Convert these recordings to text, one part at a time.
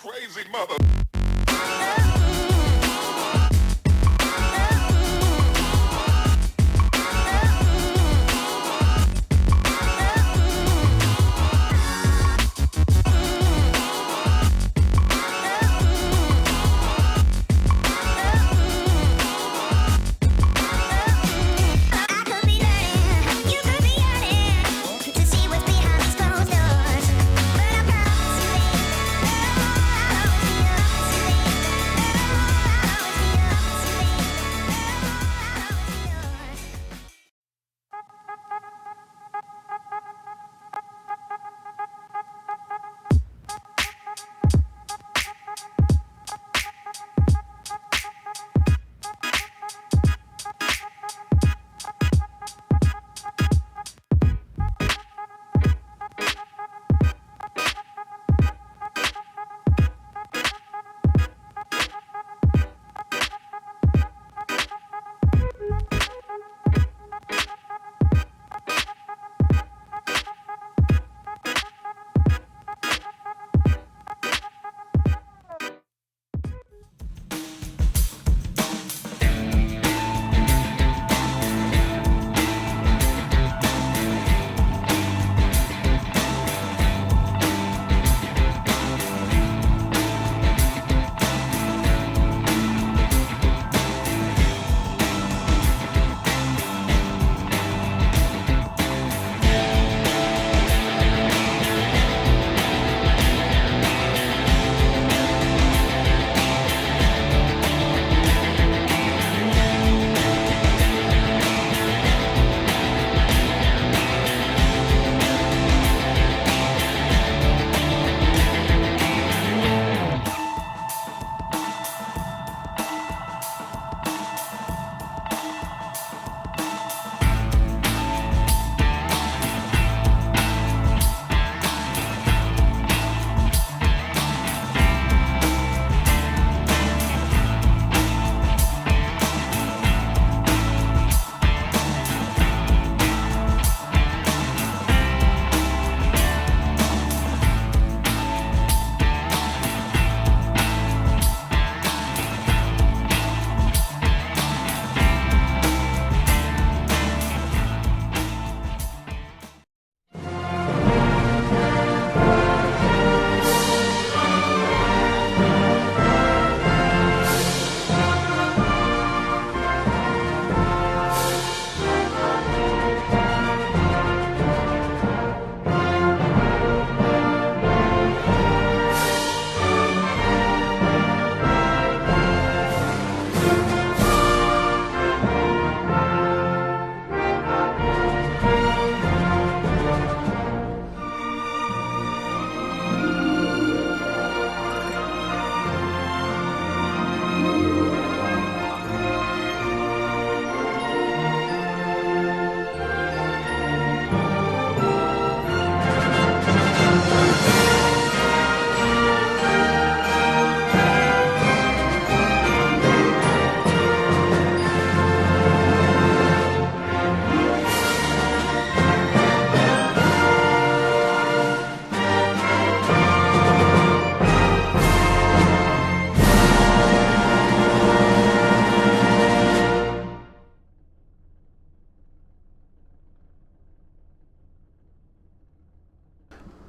crazy mother.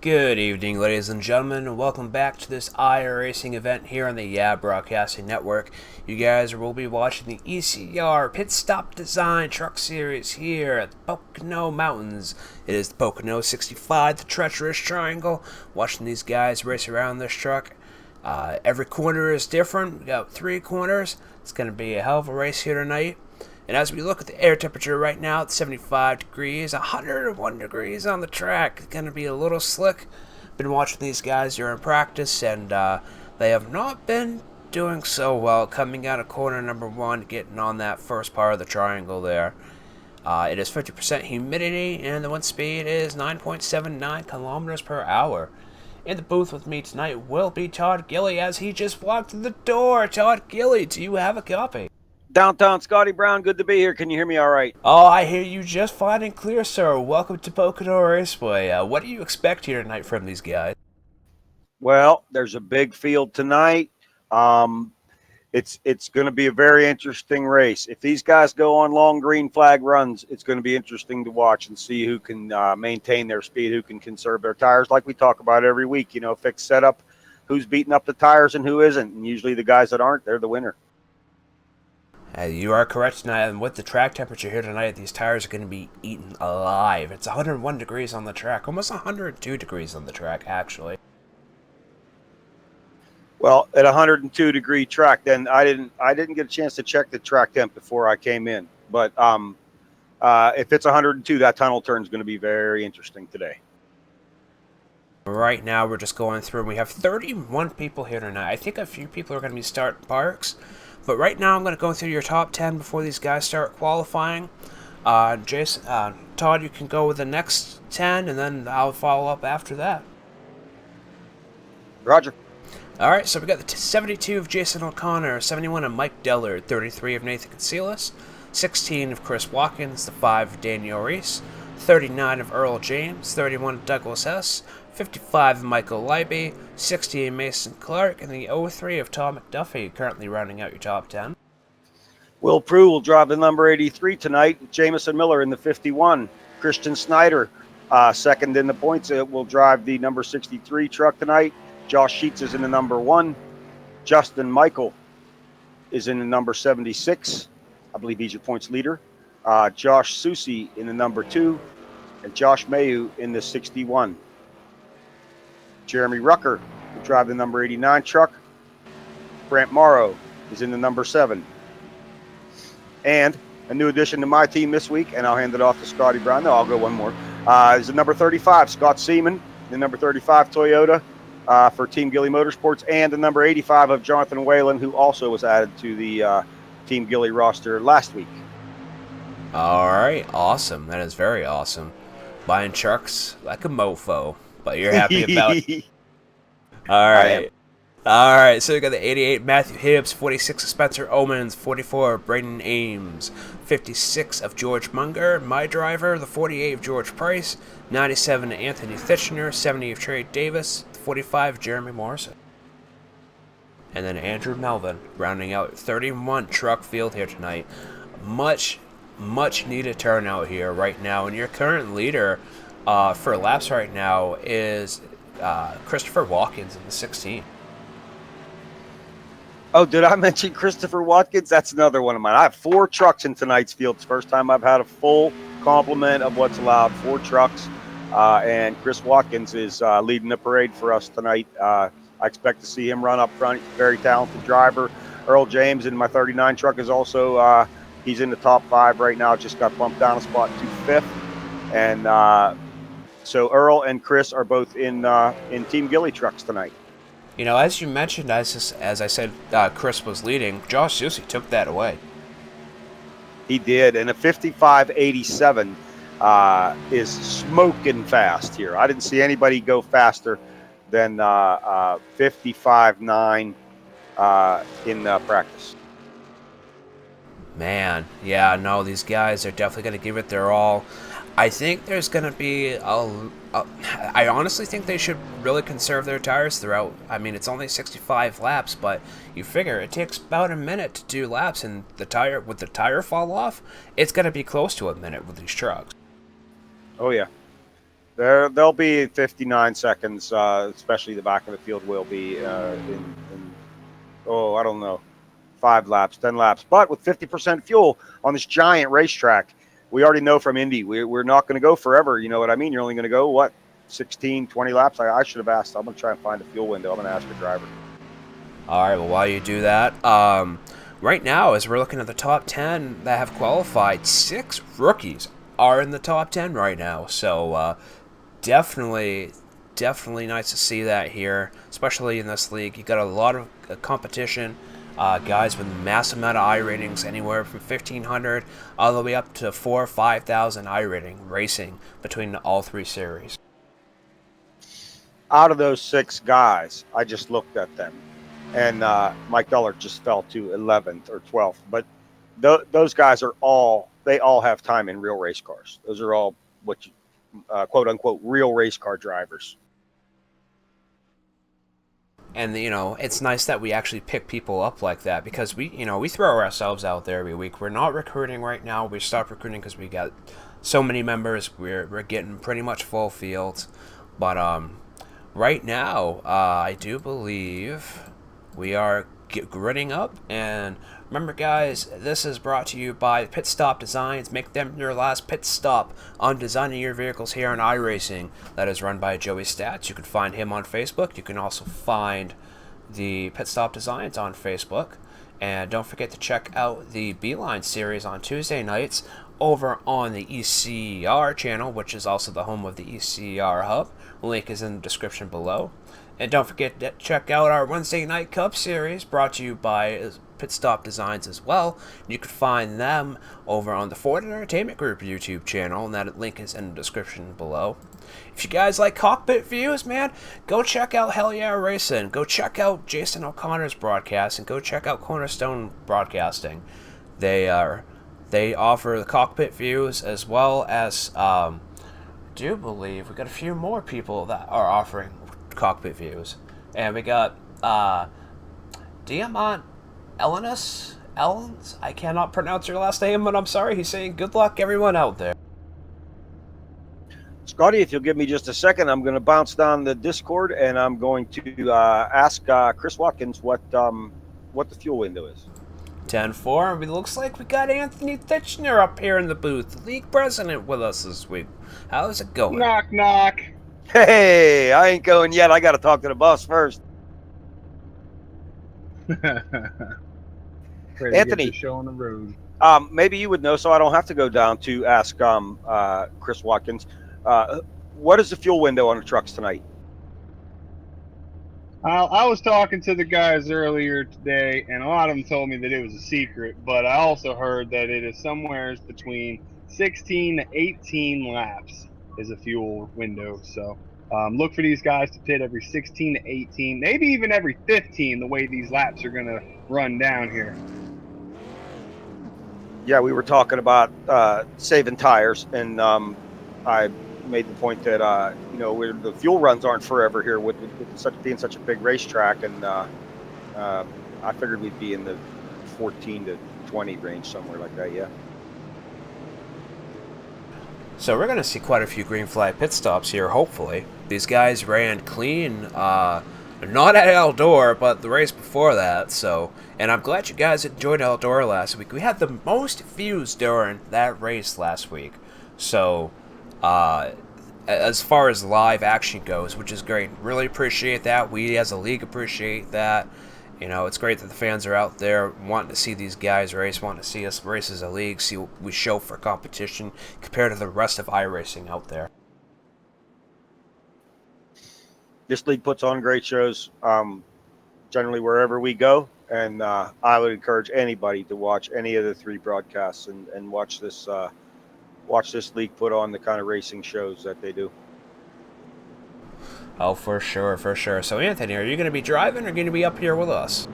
Good evening, ladies and gentlemen, and welcome back to this iRacing event here on the Broadcasting Network. You guys will be watching the ECR Pit Stop Design Truck Series here at the Pocono Mountains. It is the Pocono 65, the Treacherous Triangle. Watching these guys race around this truck. Every corner is different. We got 3 corners. It's going to be a hell of a race here tonight. And as we look at the air temperature right now, it's 75 degrees, 101 degrees on the track. It's going to be a little slick. Been watching these guys during practice, and they have not been doing so well coming out of corner number 1, getting on that first part of the triangle there. It is 50% humidity, and the wind speed is 9.79 kilometers per hour. In the booth with me tonight will be Todd Gilly, as he just walked through the door. Todd Gilly, do you have a copy? Downtown Scotty Brown, good to be here. Can you hear me all right? Oh, I hear you just fine and clear, sir. Welcome to Pocono Raceway. What do you expect here tonight from these guys? Well, there's a big field tonight. Um, it's going to be a very interesting race. If these guys go on long green flag runs, it's going to be interesting to watch and see who can maintain their speed, who can conserve their tires, like we talk about every week. Fixed setup, who's beating up the tires and who isn't. And usually the guys that aren't, they're the winner. You are correct tonight, and with the track temperature here tonight, these tires are going to be eaten alive. It's 101 degrees on the track, almost 102 degrees on the track, actually. Well, at 102-degree track, then I didn't get a chance to check the track temp before I came in. But if it's 102, that tunnel turn is going to be very interesting today. Right now, we're just going through, and we have 31 people here tonight. I think a few people are going to be starting parks, but right now I'm going to go through your top 10 before these guys start qualifying. Jason, Todd, you can go with the next 10, and then I'll follow up after that. Roger. All right, so we got the 72 of Jason O'Connor, 71 of Mike Dellard, 33 of Nathan Casillas, 16 of Chris Watkins, the 5 of Daniel Reese, 39 of Earl James, 31 of Douglas Hess, 55 of Michael Leiby, 60 of Mason Clark, and the 03 of Tom McDuffie, currently rounding out your top 10. Will Prue will drive the number 83 tonight. Jamison Miller in the 51. Christian Snyder, second in the points, will drive the number 63 truck tonight. Josh Sheets is in the number 1. Justin Michael is in the number 76. I believe he's your points leader. Josh Susi in the number 2. And Josh Mayu in the 61. Jeremy Rucker will drive the number 89 truck. Brant Morrow is in the number 7. And a new addition to my team this week, and I'll hand it off to Scotty Brown. No, I'll go one more. Is the number 35, Scott Seaman, the number 35 Toyota for Team Gilly Motorsports, and the number 85 of Jonathan Whalen, who also was added to the Team Gilly roster last week. All right, awesome. That is very awesome. Buying trucks like a mofo, but you're happy about it. All right. All right, so we got the 88 Matthew Hibbs, 46 of Spencer Omens, 44 of Braden Ames, 56 of George Munger, my driver, the 48 of George Price, 97 of Anthony Thitchner, 70 of Trey Davis, 45 of Jeremy Morrison. And then Andrew Melvin, rounding out 31 truck field here tonight. Much needed turnout here right now, and your current leader for laps right now is Christopher Watkins in the 16. Oh, did I mention Christopher Watkins? That's another one of mine. I have 4 trucks in tonight's field. It's the first time I've had a full complement of what's allowed, 4 trucks. And Chris Watkins is leading the parade for us tonight. I expect to see him run up front. He's a very talented driver. Earl James in my 39 truck is also, he's in the top 5 right now. Just got bumped down a spot to 5th. And so Earl and Chris are both in Team Gilly trucks tonight. You know, as you mentioned, as I said, Chris was leading. Josh Susi took that away. He did, and a 55.87 is smoking fast here. I didn't see anybody go faster than 55.9 in practice. Man, yeah, no, these guys are definitely going to give it their all. I think there's going to be I honestly think they should really conserve their tires throughout. I mean, it's only 65 laps, but you figure it takes about a minute to do laps, and the tire fall off, it's going to be close to a minute with these trucks. Oh, yeah. They'll be 59 seconds, especially the back of the field will be I don't know, 5 laps, 10 laps. But with 50% fuel on this giant racetrack, we already know from Indy, we're not going to go forever. You know what I mean? You're only going to go, 16, 20 laps? I should have asked. I'm going to try and find a fuel window. I'm going to ask the driver. All right, well, while you do that, right now, as we're looking at the top 10 that have qualified, 6 rookies are in the top 10 right now. So definitely nice to see that here, especially in this league. You got a lot of competition. Guys with massive amount of I ratings, anywhere from 1,500 all the way up to 4,000 or 5,000 I rating racing between all 3 series. Out of those 6 guys, I just looked at them, and Mike Dullard just fell to 11th or 12th. But those guys all have time in real race cars. Those are all what you, quote unquote real race car drivers. And it's nice that we actually pick people up like that, because we throw ourselves out there every week. We're not recruiting right now. We stopped recruiting because we got so many members. We're getting pretty much full fields. But right now, I do believe we are gritting up. And remember, guys, this is brought to you by Pit Stop Designs. Make them your last pit stop on designing your vehicles here on iRacing. That is run by Joey Stats. You can find him on Facebook. You can also find the Pit Stop Designs on Facebook. And don't forget to check out the Beeline series on Tuesday nights over on the ECR channel, which is also the home of the ECR Hub. Link is in the description below. And don't forget to check out our Wednesday Night Cup series, brought to you by Pit Stop Designs as well. You can find them over on the Ford Entertainment Group YouTube channel, and that link is in the description below. If you guys like cockpit views, man, go check out Hell Yeah Racing. Go check out Jason O'Connor's broadcast, and go check out Cornerstone Broadcasting. They offer the cockpit views, as well as I do believe we got a few more people that are offering cockpit views. And we got Diamant Elens. I cannot pronounce your last name, but I'm sorry. He's saying good luck everyone out there. Scotty, if you'll give me just a second, I'm going to bounce down the Discord, and I'm going to ask Chris Watkins what the fuel window is. 10-4. It looks like we got Anthony Titchener up here in the booth, the league president, with us this week. How's it going? Knock, knock. Hey, I ain't going yet. I got to talk to the boss first. Anthony, show on the road. Maybe you would know, so I don't have to go down to ask Chris Watkins. What is the fuel window on the trucks tonight? I was talking to the guys earlier today, and a lot of them told me that it was a secret, but I also heard that it is somewhere between 16 to 18 laps is a fuel window. So look for these guys to pit every 16 to 18, maybe even every 15, the way these laps are going to run down here. Yeah, we were talking about saving tires, and I made the point that where the fuel runs aren't forever here with being such a big racetrack, and I figured we'd be in the 14 to 20 range, somewhere like that. Yeah. So we're going to see quite a few green flag pit stops here, hopefully. These guys ran clean, not at Eldor, but the race before that. So, and I'm glad you guys enjoyed Eldor last week. We had the most views during that race last week. So, as far as live action goes, which is great. Really appreciate that. We as a league appreciate that. It's great that the fans are out there wanting to see these guys race, wanting to see us race as a league, see what we show for competition compared to the rest of iRacing out there. This league puts on great shows, generally wherever we go, and I would encourage anybody to watch any of the three broadcasts and watch this league put on the kind of racing shows that they do. Oh, for sure, for sure. So, Anthony, are you going to be driving or going to be up here with us?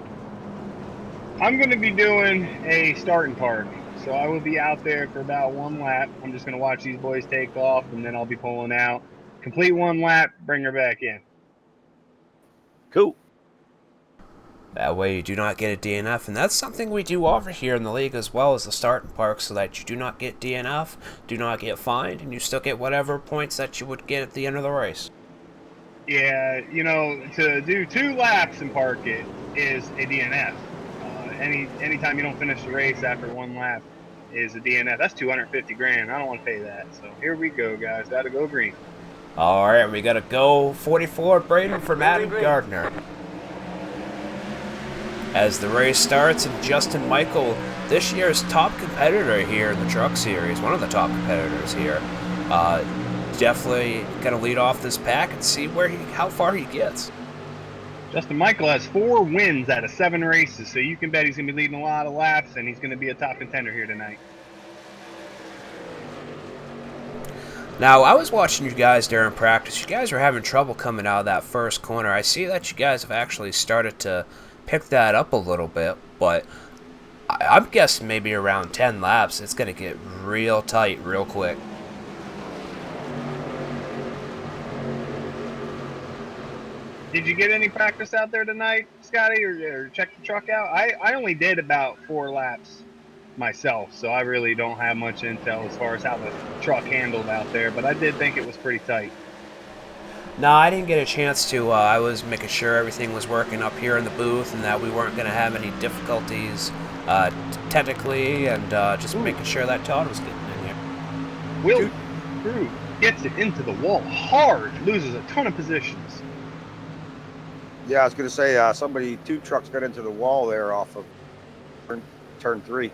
I'm going to be doing a start and park. So I will be out there for about one lap. I'm just going to watch these boys take off, and then I'll be pulling out. Complete one lap, bring her back in. Cool. That way you do not get a DNF, and that's something we do offer here in the league as well as the start and park, so that you do not get DNF, do not get fined, and you still get whatever points that you would get at the end of the race. Yeah, to do 2 laps and park it is a DNF. Anytime you don't finish the race after 1 lap is a DNF. That's $250,000. I don't want to pay that. So here we go, guys. Got to go green. All right, we got to go 44 Braden from Adam Gardner. As the race starts, and Justin Michael, this year's top competitor here in the Truck Series, one of the top competitors here, definitely going to lead off this pack and see how far he gets. Justin Michael has 4 wins out of 7 races, so you can bet he's going to be leading a lot of laps, and he's going to be a top contender here tonight. Now, I was watching you guys during practice. You guys were having trouble coming out of that first corner. I see that you guys have actually started to pick that up a little bit, but I'm guessing maybe around 10 laps, it's going to get real tight real quick. Did you get any practice out there tonight, Scotty, or check the truck out? I only did about 4 laps myself, so I really don't have much intel as far as how the truck handled out there, but I did think it was pretty tight. No, I didn't get a chance to. I was making sure everything was working up here in the booth and that we weren't going to have any difficulties technically, and just making sure that Todd was getting in here. Will Crew gets it into the wall hard, loses a ton of positions. Yeah, I was going to say, two trucks got into the wall there off of turn 3.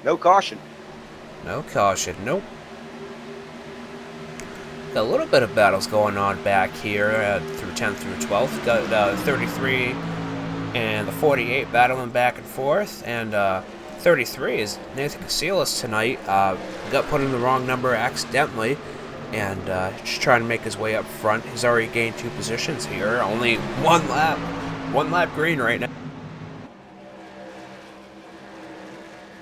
No caution. No caution, nope. Got a little bit of battles going on back here through 10th through 12th. Got 33 and the 48 battling back and forth, and 33 is Nathan Casillas tonight. Got put in the wrong number accidentally, and just trying to make his way up front. He's already gained 2 positions here. Only 1 lap green right now.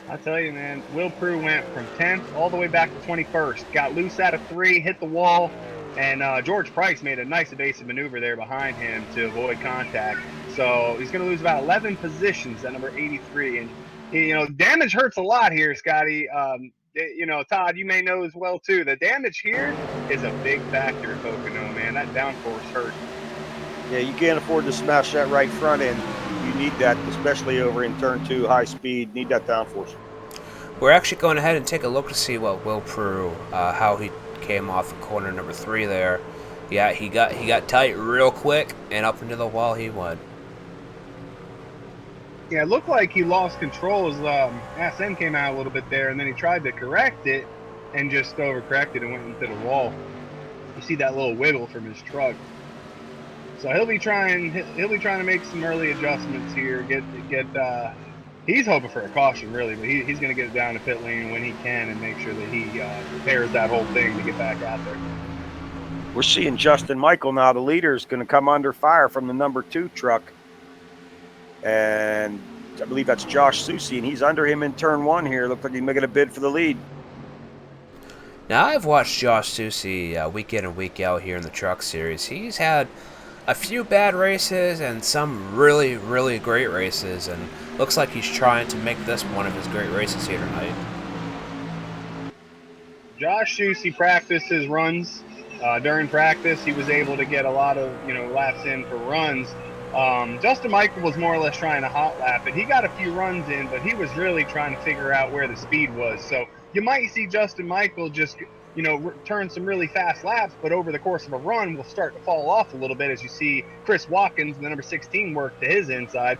I tell you, man, Will Prue went from 10th all the way back to 21st. Got loose out of 3, hit the wall, and George Price made a nice evasive maneuver there behind him to avoid contact. So he's going to lose about 11 positions at number 83. And, damage hurts a lot here, Scotty. Todd, you may know as well, too. The damage here is a big factor at Pocono, man. That downforce hurt. Yeah, you can't afford to smash that right front end. You need that, especially over in turn 2, high speed. Need that downforce. We're actually going ahead and take a look to see what Will Prue, how he came off of corner number 3 there. Yeah, he got tight real quick, and up into the wall he went. Yeah, it looked like he lost control as SM came out a little bit there, and then he tried to correct it and just overcorrected and went into the wall. You see that little wiggle from his truck. So he'll be trying to make some early adjustments here. He's hoping for a caution really, but he's going to get it down to pit lane when he can and make sure that he repairs that whole thing to get back out there. We're seeing Justin Michael now. The leader is going to come under fire from the number 2 truck, and I believe that's Josh Susi, and he's under him in turn 1 here. Looks like he's making a bid for the lead. Now, I've watched Josh Susi week in and week out here in the Truck Series. He's had a few bad races and some really, really great races, and looks like he's trying to make this one of his great races here tonight. Josh Susi practiced his runs. During practice, he was able to get a lot of laps in for runs. Justin Michael was more or less trying to hot lap it. He got a few runs in, but he was really trying to figure out where the speed was. So you might see Justin Michael just turn some really fast laps, but over the course of a run will start to fall off a little bit as you see Chris Watkins, the number 16, work to his inside.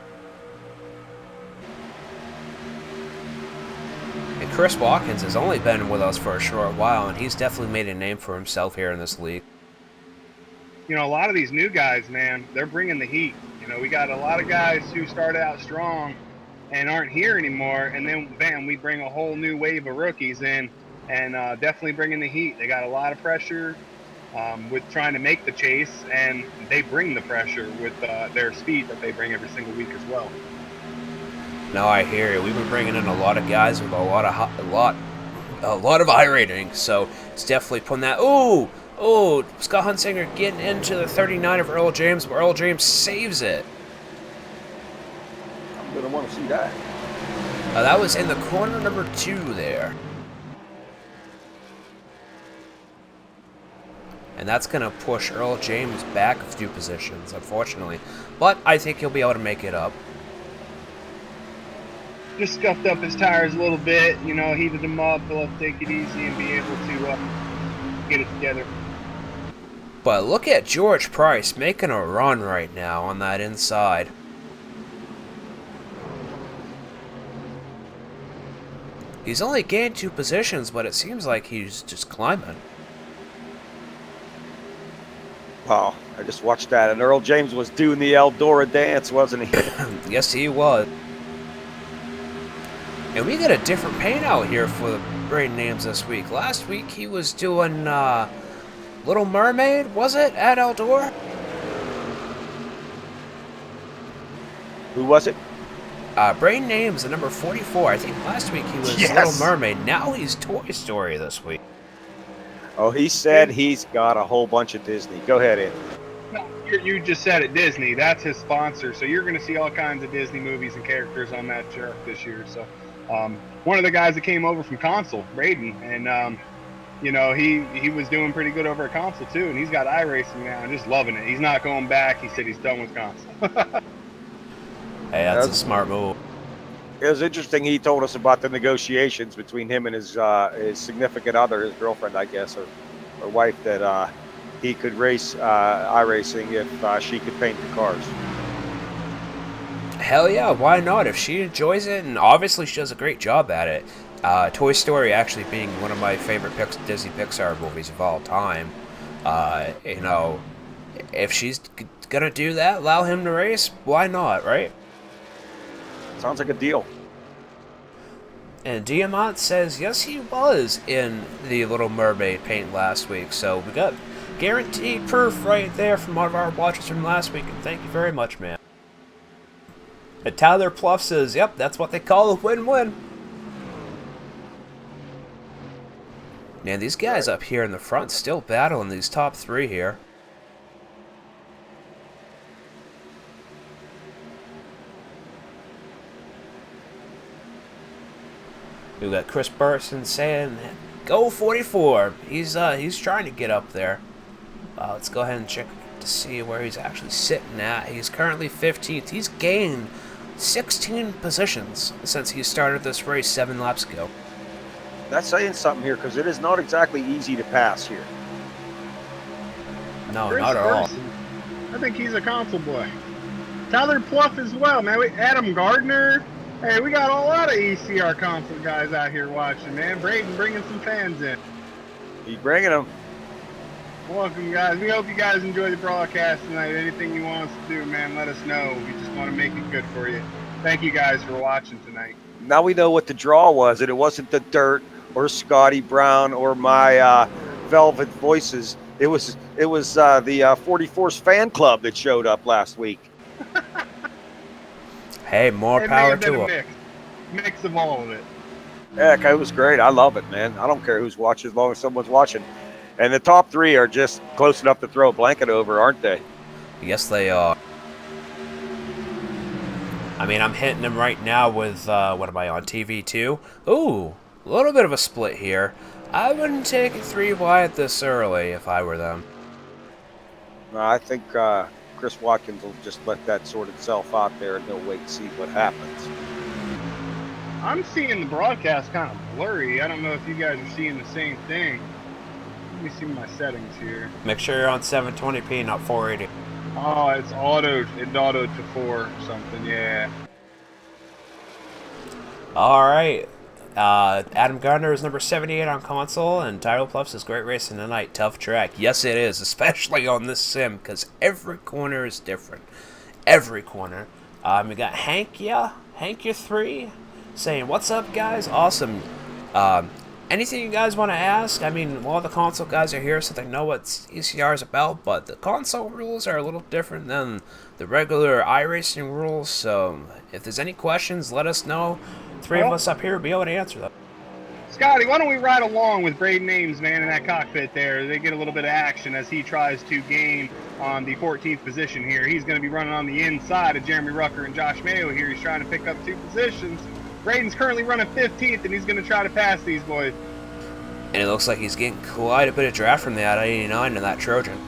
And Chris Watkins has only been with us for a short while, and he's definitely made a name for himself here in this league. A lot of these new guys, man, they're bringing the heat. We got a lot of guys who started out strong and aren't here anymore, and then, bam, we bring a whole new wave of rookies in. And definitely bringing the heat. They got a lot of pressure with trying to make the chase, and they bring the pressure with their speed that they bring every single week as well. No, I hear you. We've been bringing in a lot of guys with a lot of iRating, so it's definitely putting that. Oh, Scott Hunsinger getting into the 39 of Earl James, but Earl James saves it. I'm gonna want to see that. That was in the corner number 2 there. And that's going to push Earl James back a few positions, unfortunately. But I think he'll be able to make it up. Just scuffed up his tires a little bit, heated them up. He'll have to take it easy and be able to get it together. But look at George Price making a run right now on that inside. He's only gained 2 positions, but it seems like he's just climbing. Wow, I just watched that, and Earl James was doing the Eldora dance, wasn't he? Yes, he was. And we got a different paint out here for the brand names this week. Last week he was doing Little Mermaid, was it, at Eldora? Who was it? Brain Names, the number 44. I think last week he was Yes. Little Mermaid. Now he's Toy Story this week. Oh, he said he's got a whole bunch of Disney. Go ahead, Andy. No, you just said it, Disney. That's his sponsor. So you're going to see all kinds of Disney movies and characters on that truck this year. So one of the guys that came over from Console, Braden, and you know, he was doing pretty good over at Console too, and he's got iRacing now and just loving it. He's not going back. He said he's done with Console. Hey, that's a smart move. It was interesting. He told us about the negotiations between him and his significant other, his girlfriend, I guess, or wife, that he could race iRacing if she could paint the cars. Hell yeah, why not? If she enjoys it, and obviously she does a great job at it. Toy Story actually being one of my favorite Disney Pixar movies of all time. You know, if she's gonna do that, allow him to race, why not, right? Sounds like a deal. And Diamant says yes, he was in the Little Mermaid paint last week, so we got guaranteed proof right there from one of our watchers from last week, and thank you very much, man. And Tyler Pluff says, yep, that's what they call a win-win. Man, these guys up here in the front still battling these top three here. We got Chris Burson saying, go 44. He's trying to get up there. Let's go ahead and check to see where he's actually sitting at. He's currently 15th. He's gained 16 positions since he started this race 7 laps ago. That's saying something here, because it is not exactly easy to pass here. No, Chris not at all. Burson, I think he's a Console boy. Tyler Pluff as well, man. Adam Gardner. Hey, we got a lot of ECR Console guys out here watching, man. Braden bringing some fans in. He's bringing them. Welcome, guys. We hope you guys enjoy the broadcast tonight. Anything you want us to do, man, let us know. We just want to make it good for you. Thank you guys for watching tonight. Now we know what the draw was, and it wasn't the Dirt or Scotty Brown or my Velvet Voices. It was the 44's fan club that showed up last week. Hey, more power to him. Mix of all of it. Heck, it was great. I love it, man. I don't care who's watching as long as someone's watching. And the top three are just close enough to throw a blanket over, aren't they? Yes, they are. I mean, I'm hitting them right now with, what am I on, TV 2? Ooh, a little bit of a split here. I wouldn't take it 3 wide this early if I were them. I think Chris Watkins will just let that sort itself out there, and he'll wait and see what happens. I'm seeing the broadcast kind of blurry. I don't know if you guys are seeing the same thing. Let me see my settings here. Make sure you're on 720p, not 480. Oh, it's autoed to 4 or something, yeah. Alright. Adam Gardner is number 78 on console, and Tyler Pluff says great racing tonight. Tough track. Yes, it is, especially on this sim, because every corner is different. Every corner. We got Hank3 saying, what's up, guys? Awesome. Anything you guys want to ask? I mean, all the console guys are here, so they know what ECR is about, but the console rules are a little different than the regular iRacing rules, so if there's any questions, let us know. 3 of us up here will be able to answer them. Scotty, why don't we ride along with Braden Ames, man, in that cockpit there? They get a little bit of action as he tries to gain on the 14th position here. He's going to be running on the inside of Jeremy Rucker and Josh Mayo here. He's trying to pick up 2 positions. Braden's currently running 15th, and he's going to try to pass these boys. And it looks like he's getting quite a bit of draft from that 89 and that Trojan.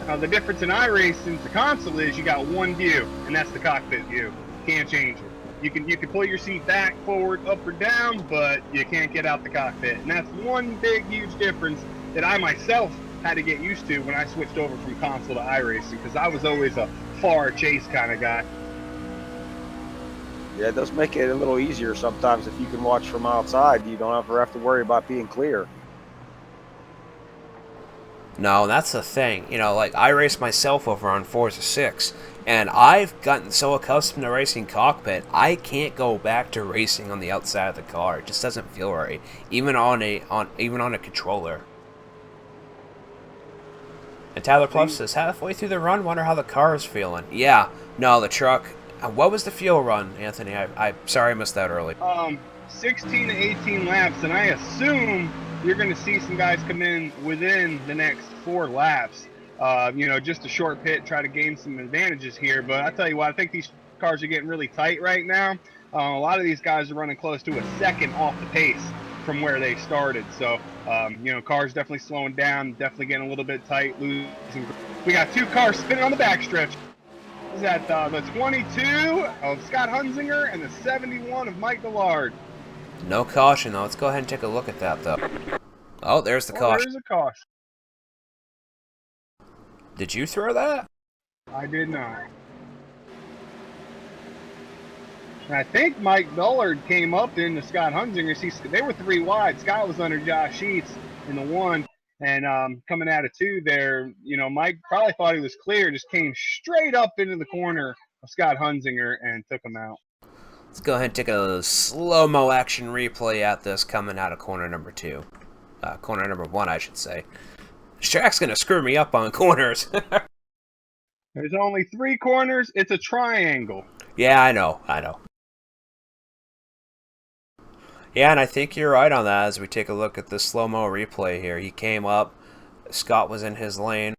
Now, the difference in iRacing to console is you got one view, and that's the cockpit view. Can't change it. You can pull your seat back, forward, up, or down, but you can't get out the cockpit. And that's one big, huge difference that I myself had to get used to when I switched over from console to iRacing, because I was always a far chase kind of guy. Yeah, it does make it a little easier sometimes if you can watch from outside. You don't ever have to worry about being clear. No, that's the thing. You know, like, I race myself over on Forza 6, and I've gotten so accustomed to racing cockpit, I can't go back to racing on the outside of the car. It just doesn't feel right, even on a controller. And Tyler Pluff says, halfway through the run, wonder how the car is feeling. Yeah, no, the truck. What was the fuel run, Anthony? I'm sorry I missed that early. 16 to 18 laps, and I assume you're going to see some guys come in within the next 4 laps. Just a short pit, try to gain some advantages here. But I tell you what, I think these cars are getting really tight right now. A lot of these guys are running close to a second off the pace from where they started. So, cars definitely slowing down, definitely getting a little bit tight, losing. We got 2 cars spinning on the backstretch. Is that the 22 of Scott Hunzinger and the 71 of Mike Dillard. No caution, though. Let's go ahead and take a look at that, though. Oh, there's the Well, caution. there's a caution. Did you throw that? I did not. And I think Mike Dullard came up into Scott Hunzinger. They were 3 wide. Scott was under Josh Sheets in the 1. And coming out of 2 there, Mike probably thought he was clear, just came straight up into the corner of Scott Hunzinger and took him out. Let's go ahead and take a slow-mo action replay at this coming out of corner number 2. Corner number 1, I should say. This track's going to screw me up on corners. There's only 3 corners. It's a triangle. Yeah, I know. Yeah, and I think you're right on that as we take a look at the slow-mo replay here. He came up. Scott was in his lane.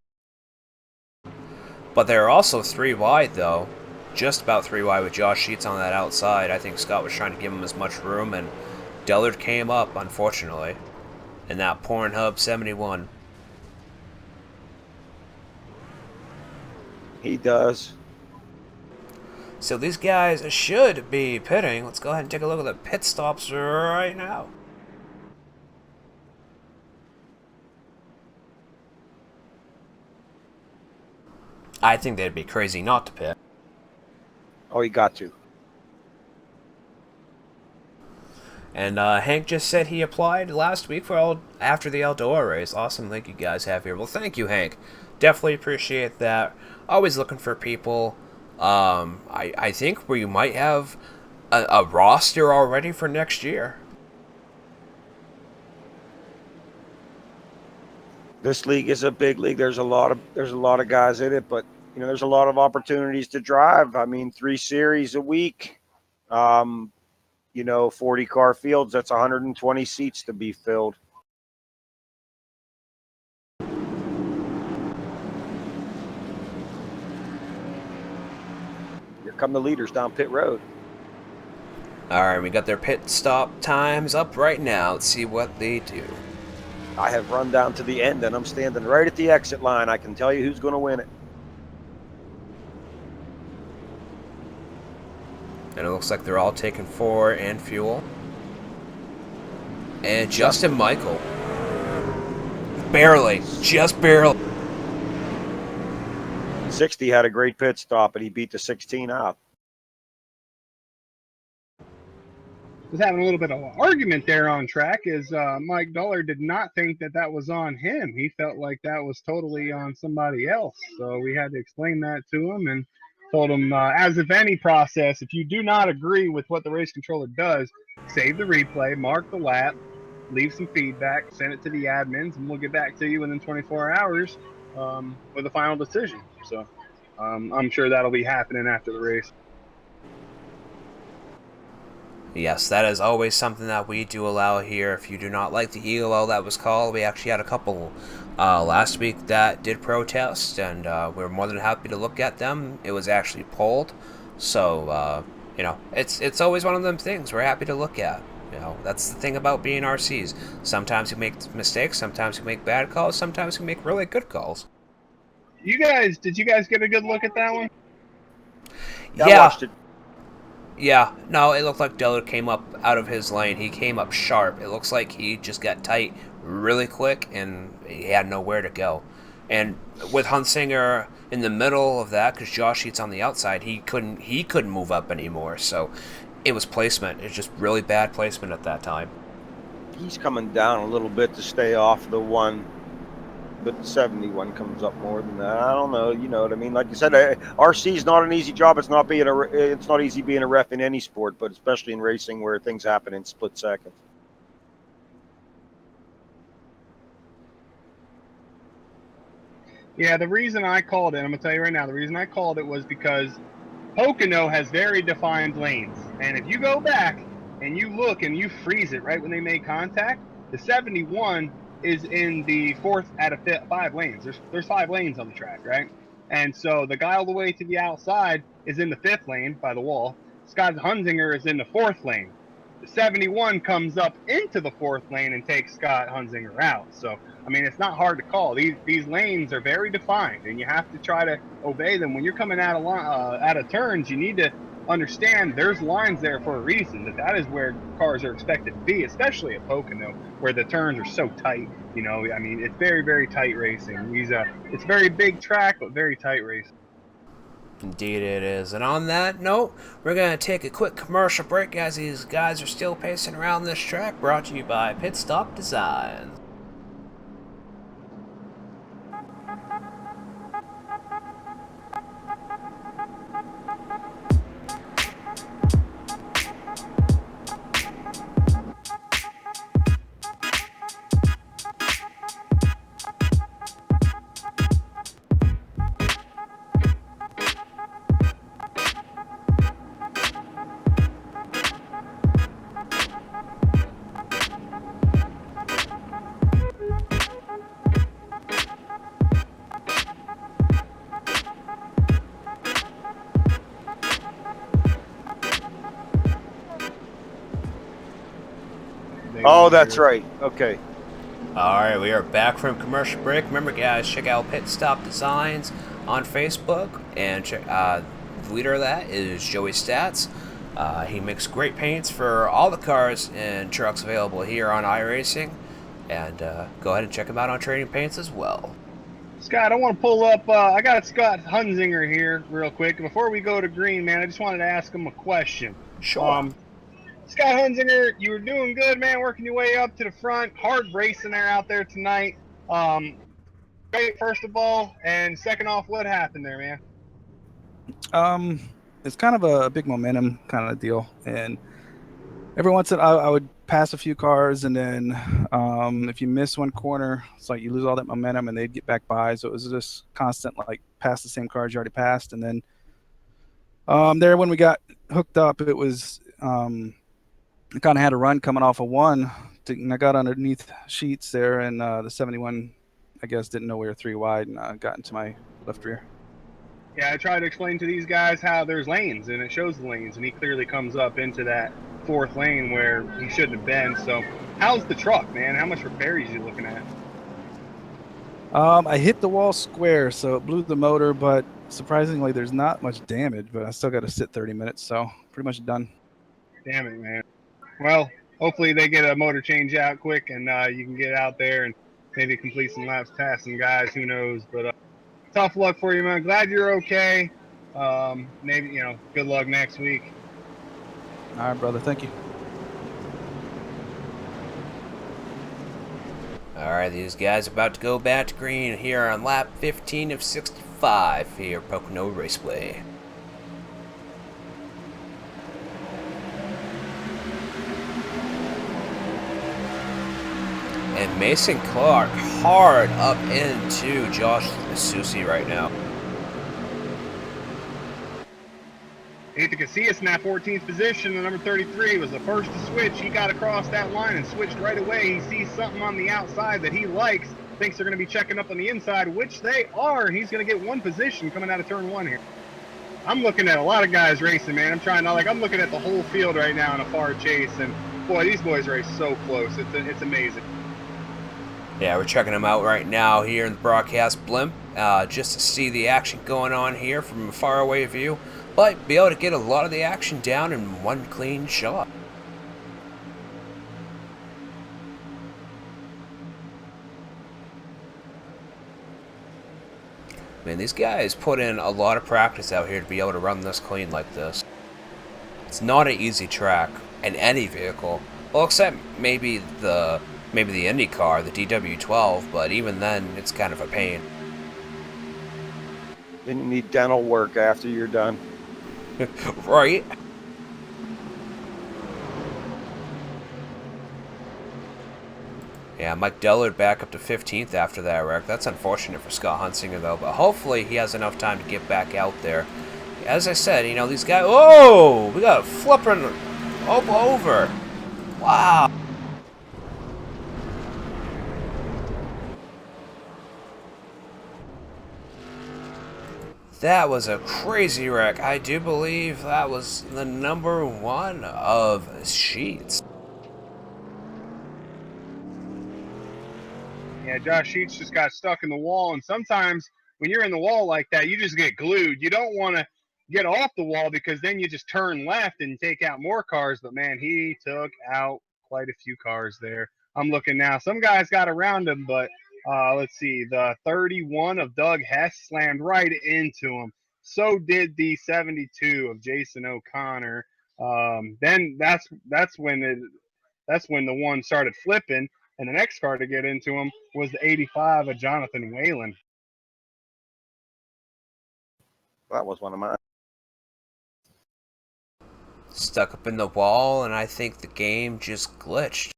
But they're also 3 wide, though. Just about 3 wide with Josh Sheets on that outside. I think Scott was trying to give him as much room, and Dillard came up, unfortunately, in that Pornhub 71. He does. So these guys should be pitting. Let's go ahead and take a look at the pit stops right now. I think they'd be crazy not to pit. Oh, he got to. And Hank just said he applied last week for after the outdoor race. Awesome link you guys have here. Well, thank you, Hank. Definitely appreciate that. Always looking for people. I think we might have a roster already for next year. This league is a big league. There's a lot of guys in it, but there's a lot of opportunities to drive. I mean, 3 series a week. 40 car fields, that's 120 seats to be filled. Here come the leaders down pit road. Alright, we got their pit stop times up right now. Let's see what they do. I have run down to the end, and I'm standing right at the exit line. I can tell you who's going to win it. And it looks like they're all taking 4 and fuel. And Justin Michael. Barely. Just barely. 60 had a great pit stop, and he beat the 16 out. Was having a little bit of an argument there on track as Mike Dullard did not think that was on him. He felt like that was totally on somebody else. So we had to explain that to him and told him, as of any process, if you do not agree with what the race controller does, save the replay, mark the lap, leave some feedback, send it to the admins, and we'll get back to you within 24 hours with a final decision. So I'm sure that'll be happening after the race. Yes, that is always something that we do allow here. If you do not like the ELO that was called, we actually had a couple last week that did protest, and we're more than happy to look at them. It was actually polled, so it's always one of them things we're happy to look at. That's the thing about being RCs. Sometimes you make mistakes, sometimes you make bad calls, sometimes you make really good calls. Did you guys get a good look at that one? I watched it. Yeah, no, it looked like Dillard came up out of his lane. He came up sharp. It looks like he just got tight really quick, and he had nowhere to go. And with Hunsinger in the middle of that, because Josh Sheets on the outside, he couldn't move up anymore. So it was placement. It was just really bad placement at that time. He's coming down a little bit to stay off the one, but the 71 comes up more than that. I don't know. You know what I mean? Like you said, RC is not an easy job. It's not easy being a ref in any sport, but especially in racing where things happen in split seconds. Yeah, the reason I called it, I'm going to tell you right now, the reason I called it was because Pocono has very defined lanes. And if you go back, and you look and you freeze it right when they make contact, the 71 is in the fourth out of 5 lanes. There's 5 lanes on the track, right? And so the guy all the way to the outside is in the 5th lane by the wall. Scott Hunzinger is in the 4th lane. The 71 comes up into the 4th lane and takes Scott Hunzinger out. So I mean, it's not hard to call. These lanes are very defined, and you have to try to obey them. When you're coming out of turns, you need to understand there's lines there for a reason. That is where cars are expected to be, especially at Pocono, where the turns are so tight. You know, I mean, it's very, very tight racing. It's very big track, but very tight racing. Indeed it is. And on that note, we're going to take a quick commercial break as these guys are still pacing around this track, brought to you by Pit Stop Design. Oh, that's right. Okay. Alright, we are back from commercial break. Remember, guys, check out Pit Stop Designs on Facebook, and the leader of that is Joey Stats. He makes great paints for all the cars and trucks available here on iRacing, and go ahead and check him out on Trading Paints as well. Scott, I want to pull up. I got Scott Hunzinger here real quick. Before we go to green, man, I just wanted to ask him a question. Sure. Scott Hunzinger, you were doing good, man, working your way up to the front. Hard racing there out there tonight. Great, first of all, and second off, what happened there, man? It's kind of a big momentum kind of deal, and every once in a while I would pass a few cars, and then if you miss one corner, it's like you lose all that momentum, and they'd get back by. So it was just constant, like, pass the same cars you already passed, and then there when we got hooked up, it was I kind of had a run coming off of one, and I got underneath sheets there, and the 71, I guess, didn't know we were 3 wide, and got into my left rear. Yeah, I tried to explain to these guys how there's lanes, and it shows the lanes, and he clearly comes up into that 4th lane where he shouldn't have been. So how's the truck, man? How much repair are you looking at? I hit the wall square, so it blew the motor, but surprisingly, there's not much damage, but I still got to sit 30 minutes, so pretty much done. Damn it, man. Well, hopefully they get a motor change out quick, and you can get out there and maybe complete some laps past some guys. Who knows? But tough luck for you, man. Glad you're okay. Maybe, good luck next week. All right, brother. Thank you. Alright, these guys are about to go back to green here on lap 15 of 65 here at Pocono Raceway. And Mason Clark hard up into Josh Susi right now. Nathan Casillas in that 14th position. The number 33 was the first to switch. He got across that line and switched right away. He sees something on the outside that he likes. Thinks they're going to be checking up on the inside, which they are. He's going to get one position coming out of turn 1 here. I'm looking at a lot of guys racing, man. I'm looking at the whole field right now in a far chase, and boy, these boys race so close. It's amazing. Yeah, we're checking them out right now here in the broadcast blimp, just to see the action going on here from a faraway view, but be able to get a lot of the action down in one clean shot. Man, these guys put in a lot of practice out here to be able to run this clean like this. It's not an easy track in any vehicle, well, except maybe the Indy car, the DW12, but even then, it's kind of a pain. Then you need dental work after you're done. Right? Yeah, Mike Dellard back up to 15th after that wreck. That's unfortunate for Scott Hunzinger, though, but hopefully he has enough time to get back out there. As I said, these guys... Oh! We got a flipping Over. Wow. That was a crazy wreck. I do believe that was the number 1 of Sheets. Yeah, Josh Sheets just got stuck in the wall, and sometimes when you're in the wall like that, you just get glued. You don't want to get off the wall because then you just turn left and take out more cars. But man, he took out quite a few cars there. I'm looking now. Some guys got around him, but let's see. The 31 of Doug Hess slammed right into him. So did the 72 of Jason O'Connor. Then that's when the one started flipping, and the next car to get into him was the 85 of Jonathan Whalen. That was one of mine. Stuck up in the wall, and I think the game just glitched.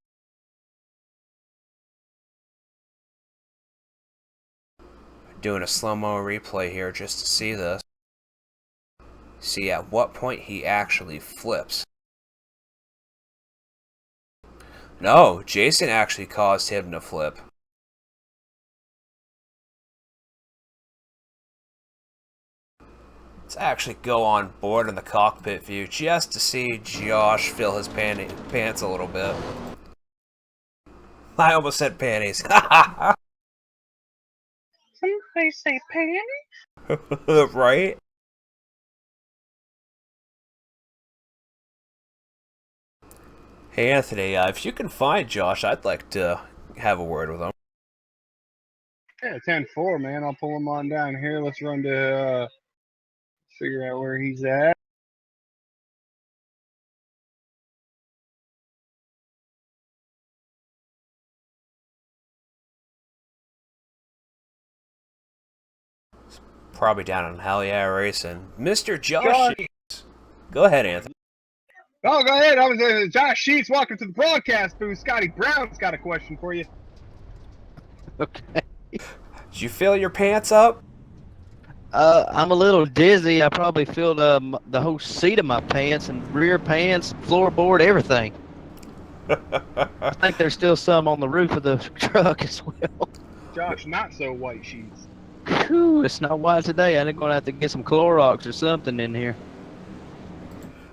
Doing a slow-mo replay here just to see this. See at what point he actually flips. No, Jason actually caused him to flip. Let's actually go on board in the cockpit view just to see Josh fill his pants a little bit. I almost said panties. Somebody say panties? Right? Hey Anthony, if you can find Josh, I'd like to have a word with him. Yeah, 10-4, man. I'll pull him on down here. Let's run to figure out where he's at. Probably down on Hell Yeah Racing. Mr. Josh Sheets. Go ahead, Anthony. Oh, go ahead. I was Josh Sheets. Welcome to the broadcast booth. Scotty Brown's got a question for you. Okay. Did you fill your pants up? I'm a little dizzy. I probably filled the whole seat of my pants and rear pants, floorboard, everything. I think there's still some on the roof of the truck as well. Josh, not so white sheets. Whew, it's not white today. I'm going to have to get some Clorox or something in here.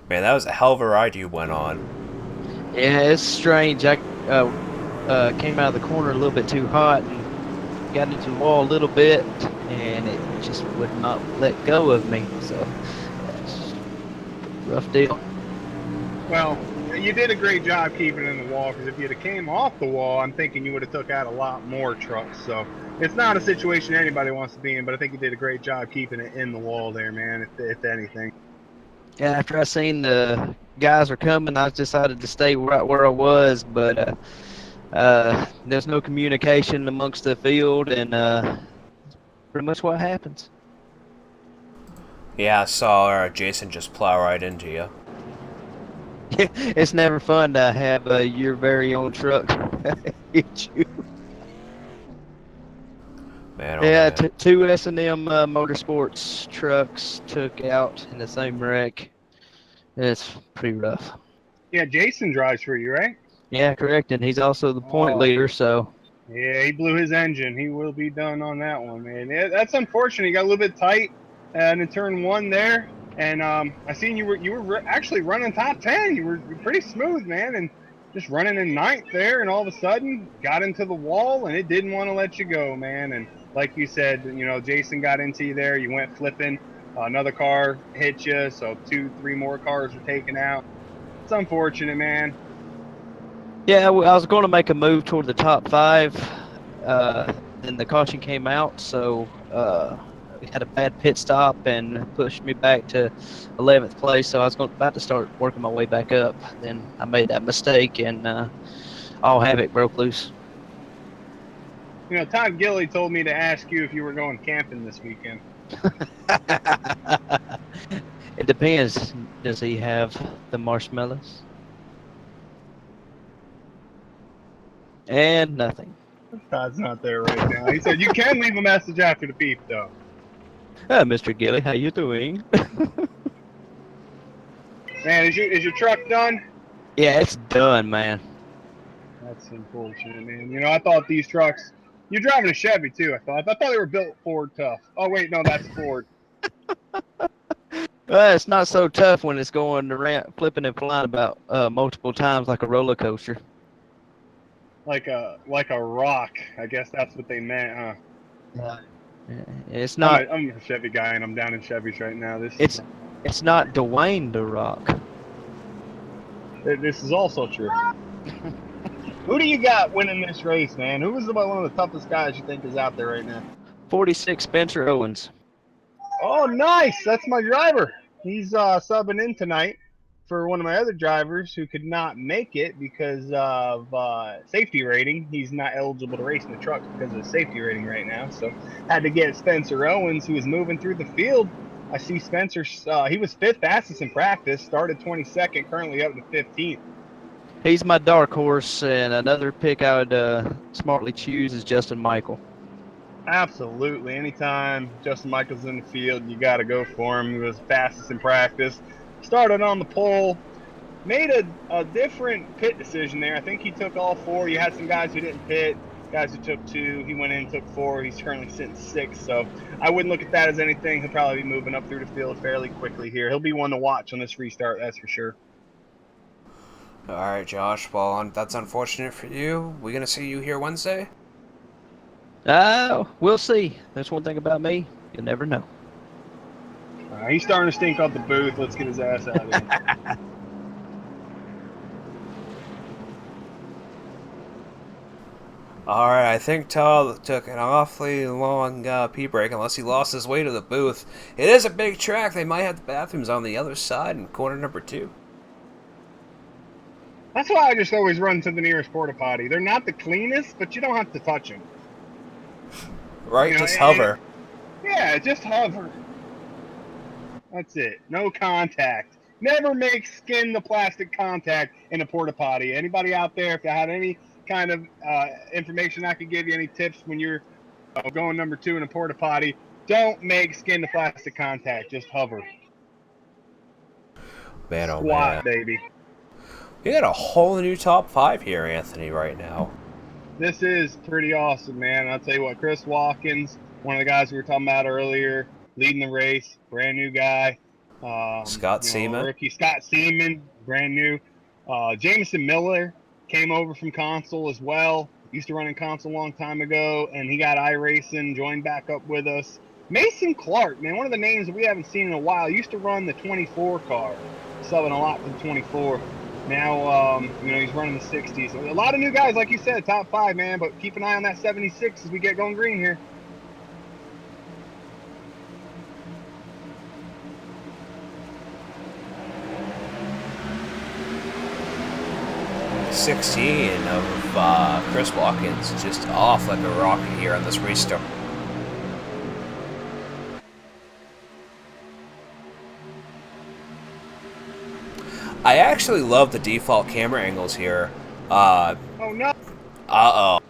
Man, that was a hell of a ride you went on. Yeah, it's strange. I came out of the corner a little bit too hot and got into the wall a little bit, and it just would not let go of me. So, that's a rough deal. Well, you did a great job keeping it in the wall, because if you'd have came off the wall, I'm thinking you would have took out a lot more trucks. So it's not a situation anybody wants to be in, but I think you did a great job keeping it in the wall there, man, if anything. Yeah, after I seen the guys were coming, I decided to stay right where I was, but there's no communication amongst the field, and pretty much what happens. Yeah, I saw Jason just plow right into you. It's never fun to have your very own truck hit you. Man, oh Yeah, man. two S&M Motorsports trucks took out in the same wreck. It's pretty rough. Yeah, Jason drives for you, right? Yeah, correct, and he's also the point leader, so... Yeah, he blew his engine. He will be done on that one, man. Yeah, that's unfortunate. He got a little bit tight, and in turn one there. And I seen you were actually running top 10. You were pretty smooth, man, and just running in ninth there. And all of a sudden, got into the wall, and it didn't want to let you go, man. And like you said, Jason got into you there. You went flipping. Another car hit you, so 2-3 more cars were taken out. It's unfortunate, man. Yeah, I was going to make a move toward the top 5. Then the caution came out, so we had a bad pit stop and pushed me back to 11th place. So I was about to start working my way back up. Then I made that mistake, and all havoc broke loose. Todd Gilly told me to ask you if you were going camping this weekend. It depends. Does he have the marshmallows? And nothing. Todd's not there right now. He said you can leave a message after the beep, though. Mr. Gilly, how you doing? Man, is your truck done? Yeah, it's done, man. That's unfortunate, man. You know, I thought these trucks. You're driving a Chevy too. I thought they were built Ford tough. Oh wait, no, that's Ford. Well, it's not so tough when it's going around, flipping and flying about multiple times like a roller coaster. Like a rock. I guess that's what they meant, huh? Yeah. It's I'm not. a Chevy guy, and I'm down in Chevys right now. It's it's not Dwayne the Rock. This is also true. Who do you got winning this race, man? Who is one of the toughest guys you think is out there right now? 46 Spencer Owens. Oh, nice. That's my driver. He's subbing in tonight for one of my other drivers who could not make it because of safety rating. He's not eligible to race in the trucks because of the safety rating right now. So had to get Spencer Owens, who is moving through the field. I see Spencer. He was fifth fastest in practice. Started 22nd. Currently up to 15th. He's my dark horse, and another pick I would smartly choose is Justin Michael. Absolutely. Anytime Justin Michael's in the field, you got to go for him. He was fastest in practice. Started on the pole. Made a different pit decision there. I think he took all four. You had some guys who didn't pit, guys who took two. He went in, took four. He's currently sitting sixth. So I wouldn't look at that as anything. He'll probably be moving up through the field fairly quickly here. He'll be one to watch on this restart, that's for sure. All right, Josh. Well, that's unfortunate for you. We gonna see you here Wednesday? We'll see. That's one thing about me. You never know. He's starting to stink up the booth. Let's get his ass out of here. All right, I think Todd took an awfully long pee break, unless he lost his way to the booth. It is a big track. They might have the bathrooms on the other side in corner number 2. That's why I just always run to the nearest porta potty. They're not the cleanest, but you don't have to touch them. Right, You know, just hover. Yeah, just hover. That's it. No contact. Never make skin to plastic contact in a porta potty. Anybody out there, if you have any kind of information I could give you, any tips when you're going number 2 in a porta potty, don't make skin to plastic contact. Just hover. Man, oh man. Squat, baby. We got a whole new top 5 here, Anthony, right now. This is pretty awesome, man. I'll tell you what, Chris Watkins, one of the guys we were talking about earlier, leading the race, brand new guy. Scott Seaman. Rookie Scott Seaman, brand new. Jameson Miller came over from Console as well. Used to run in Console a long time ago, and he got iRacing, joined back up with us. Mason Clark, man, one of the names that we haven't seen in a while. Used to run the 24 car, subbing a lot for the 24. Now, he's running the 60s. So a lot of new guys, like you said, top 5, man. But keep an eye on that 76 as we get going green here. '16 of Chris Watkins just off like a rocket here on this restart. I actually love the default camera angles here. Oh no! Uh-oh.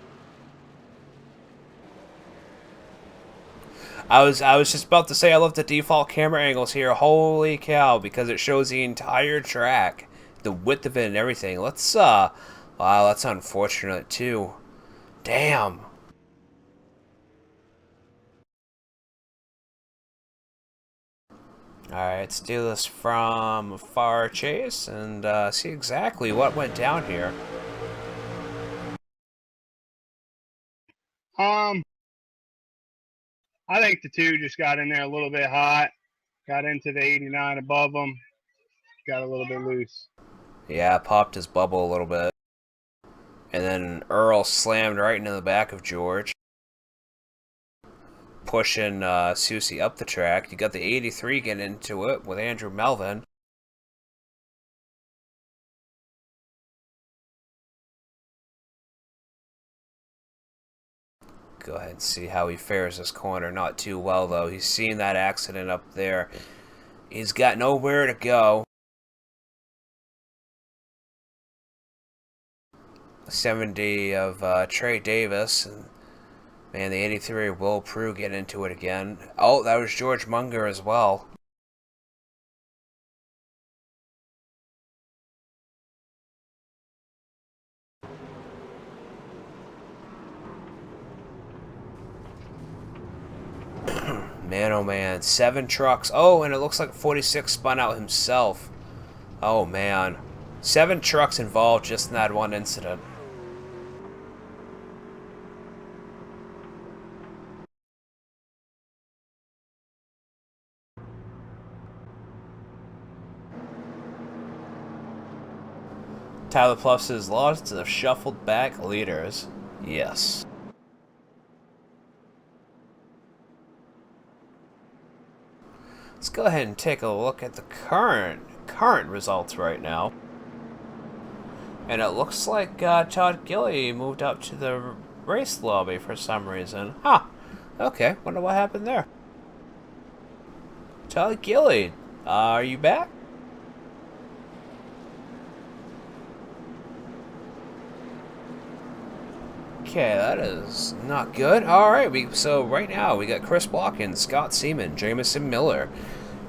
I was just about to say I love the default camera angles here. Holy cow, because it shows the entire track, the width of it and everything. Wow, that's unfortunate too. Damn. Alright, let's do this from far chase and see exactly what went down here. I think the 2 just got in there a little bit hot. Got into the 89 above them. Got a little bit loose. Yeah, popped his bubble a little bit. And then Earl slammed right into the back of George. Pushing Susie up the track. You got the 83 getting into it with Andrew Melvin. Go ahead and see how he fares this corner. Not too well, though. He's seen that accident up there. He's got nowhere to go. 70 of Trey Davis. And, man, the 83 Will Prue getting into it again. Oh, that was George Munger as well. Man, oh man, 7 trucks. Oh, and it looks like 46 spun out himself. Oh man, 7 trucks involved just in that one incident. Tyler Plus is lost to the shuffled back leaders. Yes. Let's go ahead and take a look at the current results right now. And it looks like Todd Gilly moved up to the race lobby for some reason. Huh. Okay, wonder what happened there. Todd Gilly, are you back? Okay, that is not good. Alright, so right now we got Chris Watkins, Scott Seaman, Jamison Miller,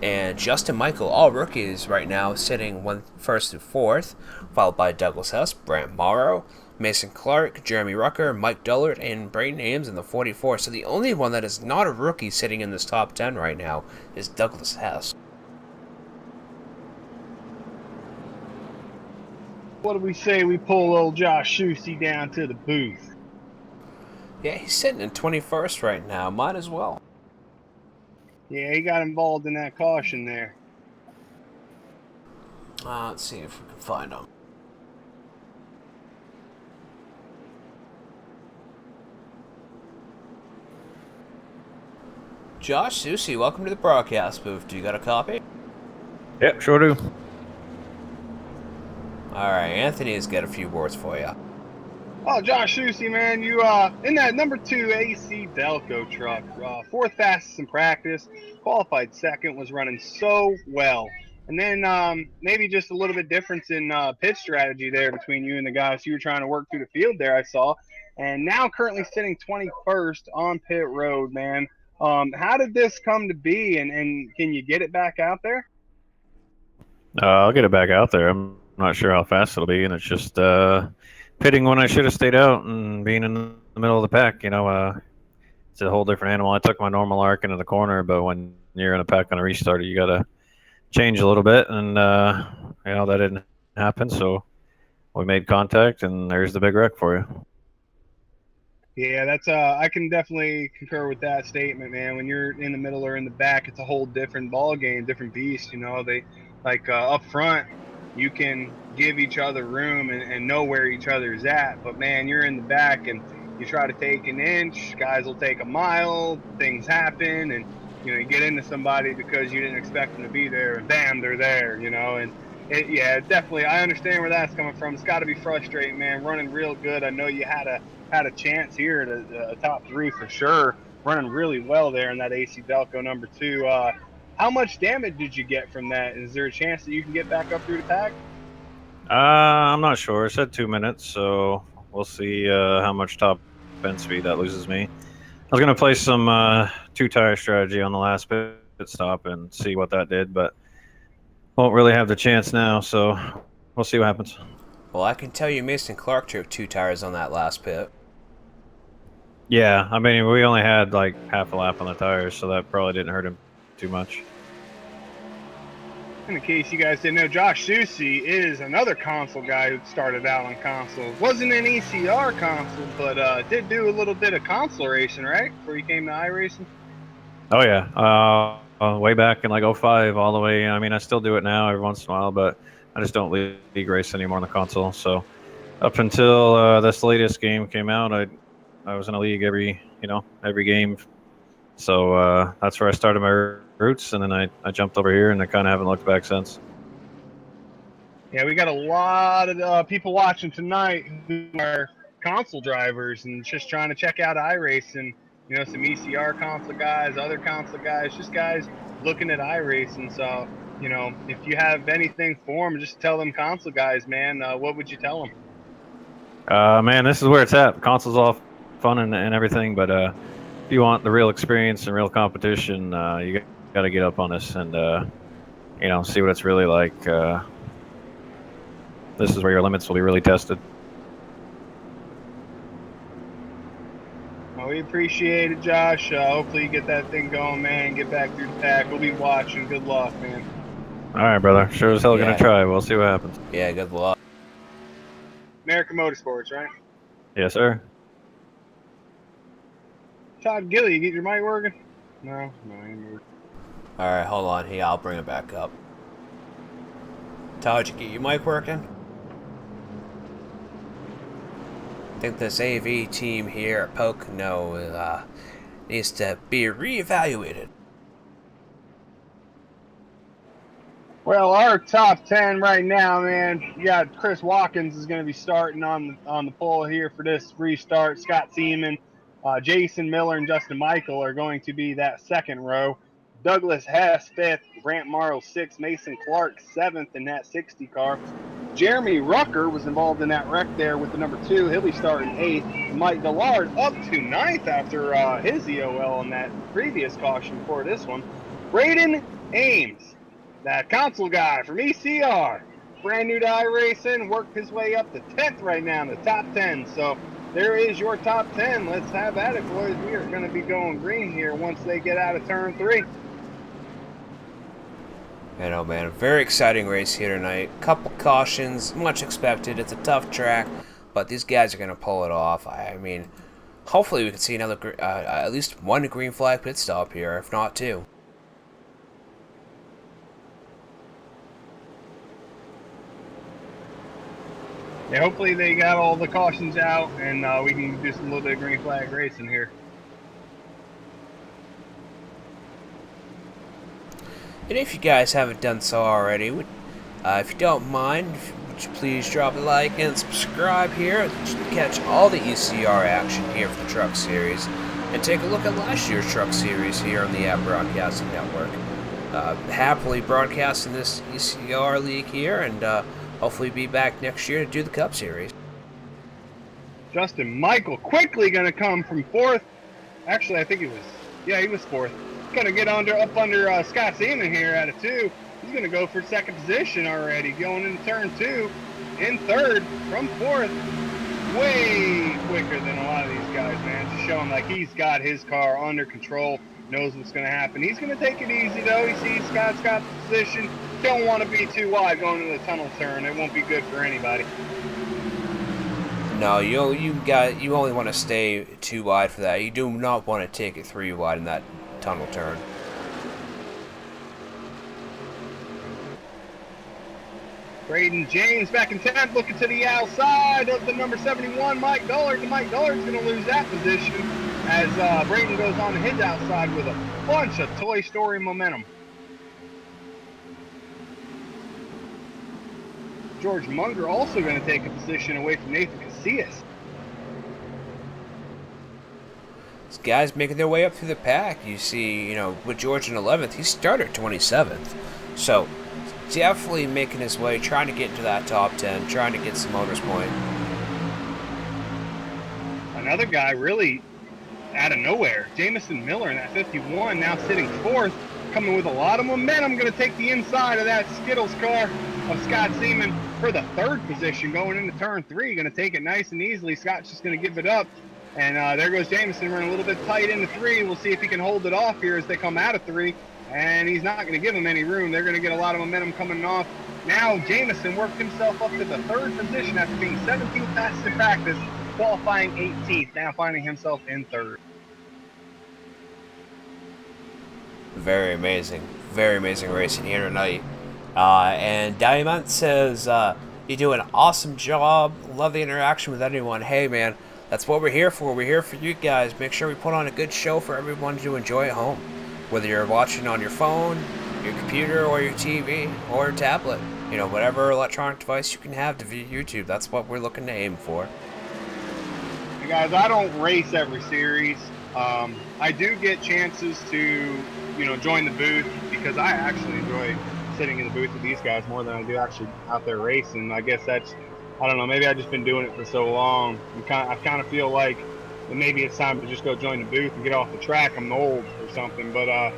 and Justin Michael, all rookies right now, sitting first through fourth, followed by Douglas Hess, Brant Morrow, Mason Clark, Jeremy Rucker, Mike Dullard, and Braden Ames in the 44. So the only one that is not a rookie sitting in this top 10 right now is Douglas Hess. What do we say we pull old Josh Shusey down to the booth? Yeah, he's sitting in 21st right now. Might as well. Yeah, he got involved in that caution there. Let's see if we can find him. Josh Susi, welcome to the broadcast booth. Do you got a copy? Yep, sure do. Alright, Anthony's got a few words for you. Oh, Josh Shusey, man, you in that number 2 AC Delco truck, 4th fastest in practice, qualified 2nd, was running so well. And then maybe just a little bit difference in pit strategy there between you and the guys you were trying to work through the field there, I saw. And now currently sitting 21st on pit road, man. How did this come to be, and can you get it back out there? I'll get it back out there. I'm not sure how fast it'll be, and it's just pitting when I should have stayed out and being in the middle of the pack. It's a whole different animal. I took my normal arc into the corner, but when you're in a pack on a restarter, you got to change a little bit, and that didn't happen. So we made contact, and there's the big wreck for you. Yeah, that's I can definitely concur with that statement, man. When you're in the middle or in the back, it's a whole different ball game, different beast. They like up front, you can give each other room and know where each other's at. But man, you're in the back and you try to take an inch, guys will take a mile, things happen, and you get into somebody because you didn't expect them to be there, and bam, they're there. And yeah, definitely, I understand where that's coming from. It's got to be frustrating, man. Running real good. I know you had a chance here at a top 3 for sure. Running really well there in that AC Delco number 2. How much damage did you get from that? Is there a chance that you can get back up through the pack? I'm not sure. It said 2 minutes, so we'll see how much top end speed that loses me. I was going to play some 2-tire strategy on the last pit stop and see what that did, but won't really have the chance now, so we'll see what happens. Well, I can tell you Mason Clark took 2 tires on that last pit. Yeah, I mean, we only had like half a lap on the tires, so that probably didn't hurt him too much. In case you guys didn't know, Josh Susi is another console guy who started out on console. Wasn't an ECR console, but did do a little bit of console racing, right? Before you came to iRacing? Oh, yeah. Way back in like 05 all the way. I mean, I still do it now every once in a while, but I just don't league race anymore on the console. So up until this latest game came out, I was in a league every game. So that's where I started my roots, and then I jumped over here, and I kind of haven't looked back since. Yeah, we got a lot of people watching tonight who are console drivers and just trying to check out iRacing. Some ECR console guys, other console guys, just guys looking at iRacing. So, if you have anything for them, just tell them console guys, man. What would you tell them? Man, this is where it's at. Console's all fun and everything, but if you want the real experience and real competition, you got to get up on this and see what it's really like. This is where your limits will be really tested. Well, We appreciate it, Josh. Hopefully you get that thing going, man. Get back through the pack. We'll be watching. Good luck, man. All right, brother. Sure as hell Yeah. gonna try. We'll see what happens. Yeah, good luck. American Motorsports, right? Yes, sir. Todd Gilly, you get your mic working? No, ain't working. All right, hold on. Hey, I'll bring it back up. Todd, you get your mic working? I think this AV team here at Pocono needs to be reevaluated. Well, our top 10 right now, man. You got Chris Watkins is going to be starting on the pole here for this restart. Scott Seaman, Jason Miller, and Justin Michael are going to be that second row. Douglas Hess, fifth. Grant Morrow, sixth. Mason Clark, seventh in that 60 car. Jeremy Rucker was involved in that wreck there with the number 2. He'll be starting 8th. Mike Gillard up to 9th after his EOL on that previous caution before this one. Braden Ames, that console guy from ECR, brand new to iRacing, worked his way up to 10th right now in the top 10. So there is your top 10. Let's have at it, boys. We are going to be going green here once they get out of turn 3. You know, man, very exciting race here tonight. Couple cautions, much expected. It's a tough track, but these guys are going to pull it off. I mean, hopefully we can see another, at least one green flag pit stop here, if not 2. Yeah, hopefully they got all the cautions out and we can do some little bit of green flag racing here. And if you guys haven't done so already, if you don't mind, would you please drop a like and subscribe here to catch all the ECR action here for the Truck Series, and take a look at last year's Truck Series here on the Broadcasting Network. Happily broadcasting this ECR league here, and hopefully be back next year to do the Cup Series. Justin Michael quickly going to come from 4th. Actually, I think he was 4th. Going to get up under Scott Seaman here out of 2. He's going to go for 2nd position already, going into turn 2. In 3rd from 4th. Way quicker than a lot of these guys, man. Just showing like he's got his car under control, knows what's going to happen. He's going to take it easy, though. He sees Scott's got the position. Don't want to be too wide going into the tunnel turn. It won't be good for anybody. No, you only want to stay 2 wide for that. You do not want to take it 3 wide in that tunnel turn. Braden James back in 10th, looking to the outside of the number 71, Mike Dullard. And Mike Dullard's going to lose that position as Braden goes on his outside with a bunch of Toy Story momentum. George Munger also going to take a position away from Nathan Casillas. These guys making their way up through the pack. You see, with George in 11th, he started 27th. So, definitely making his way, trying to get into that top 10, trying to get some owner's point. Another guy really out of nowhere, Jamison Miller in that 51, now sitting 4th, coming with a lot of momentum, going to take the inside of that Skittles car of Scott Seaman for the 3rd position going into turn 3. Going to take it nice and easily. Scott's just going to give it up. And there goes Jamison running a little bit tight into 3. We'll see if he can hold it off here as they come out of 3. And he's not going to give them any room. They're going to get a lot of momentum coming off. Now Jamison worked himself up to the 3rd position after being 17th fastest in practice, qualifying 18th, now finding himself in 3rd. Very amazing racing here tonight. And Diamond says, you do an awesome job. Love the interaction with everyone. Hey, man, that's what we're here for. We're here for you guys. Make sure we put on a good show for everyone to enjoy at home. Whether you're watching on your phone, your computer, or your TV, or tablet. Whatever electronic device you can have to view YouTube. That's what we're looking to aim for. Hey guys, I don't race every series. I do get chances to, join the booth because I actually enjoy sitting in the booth with these guys more than I do actually out there racing. I guess I don't know, maybe I've just been doing it for so long. I kind of feel like maybe it's time to just go join the booth and get off the track. I'm old or something, but I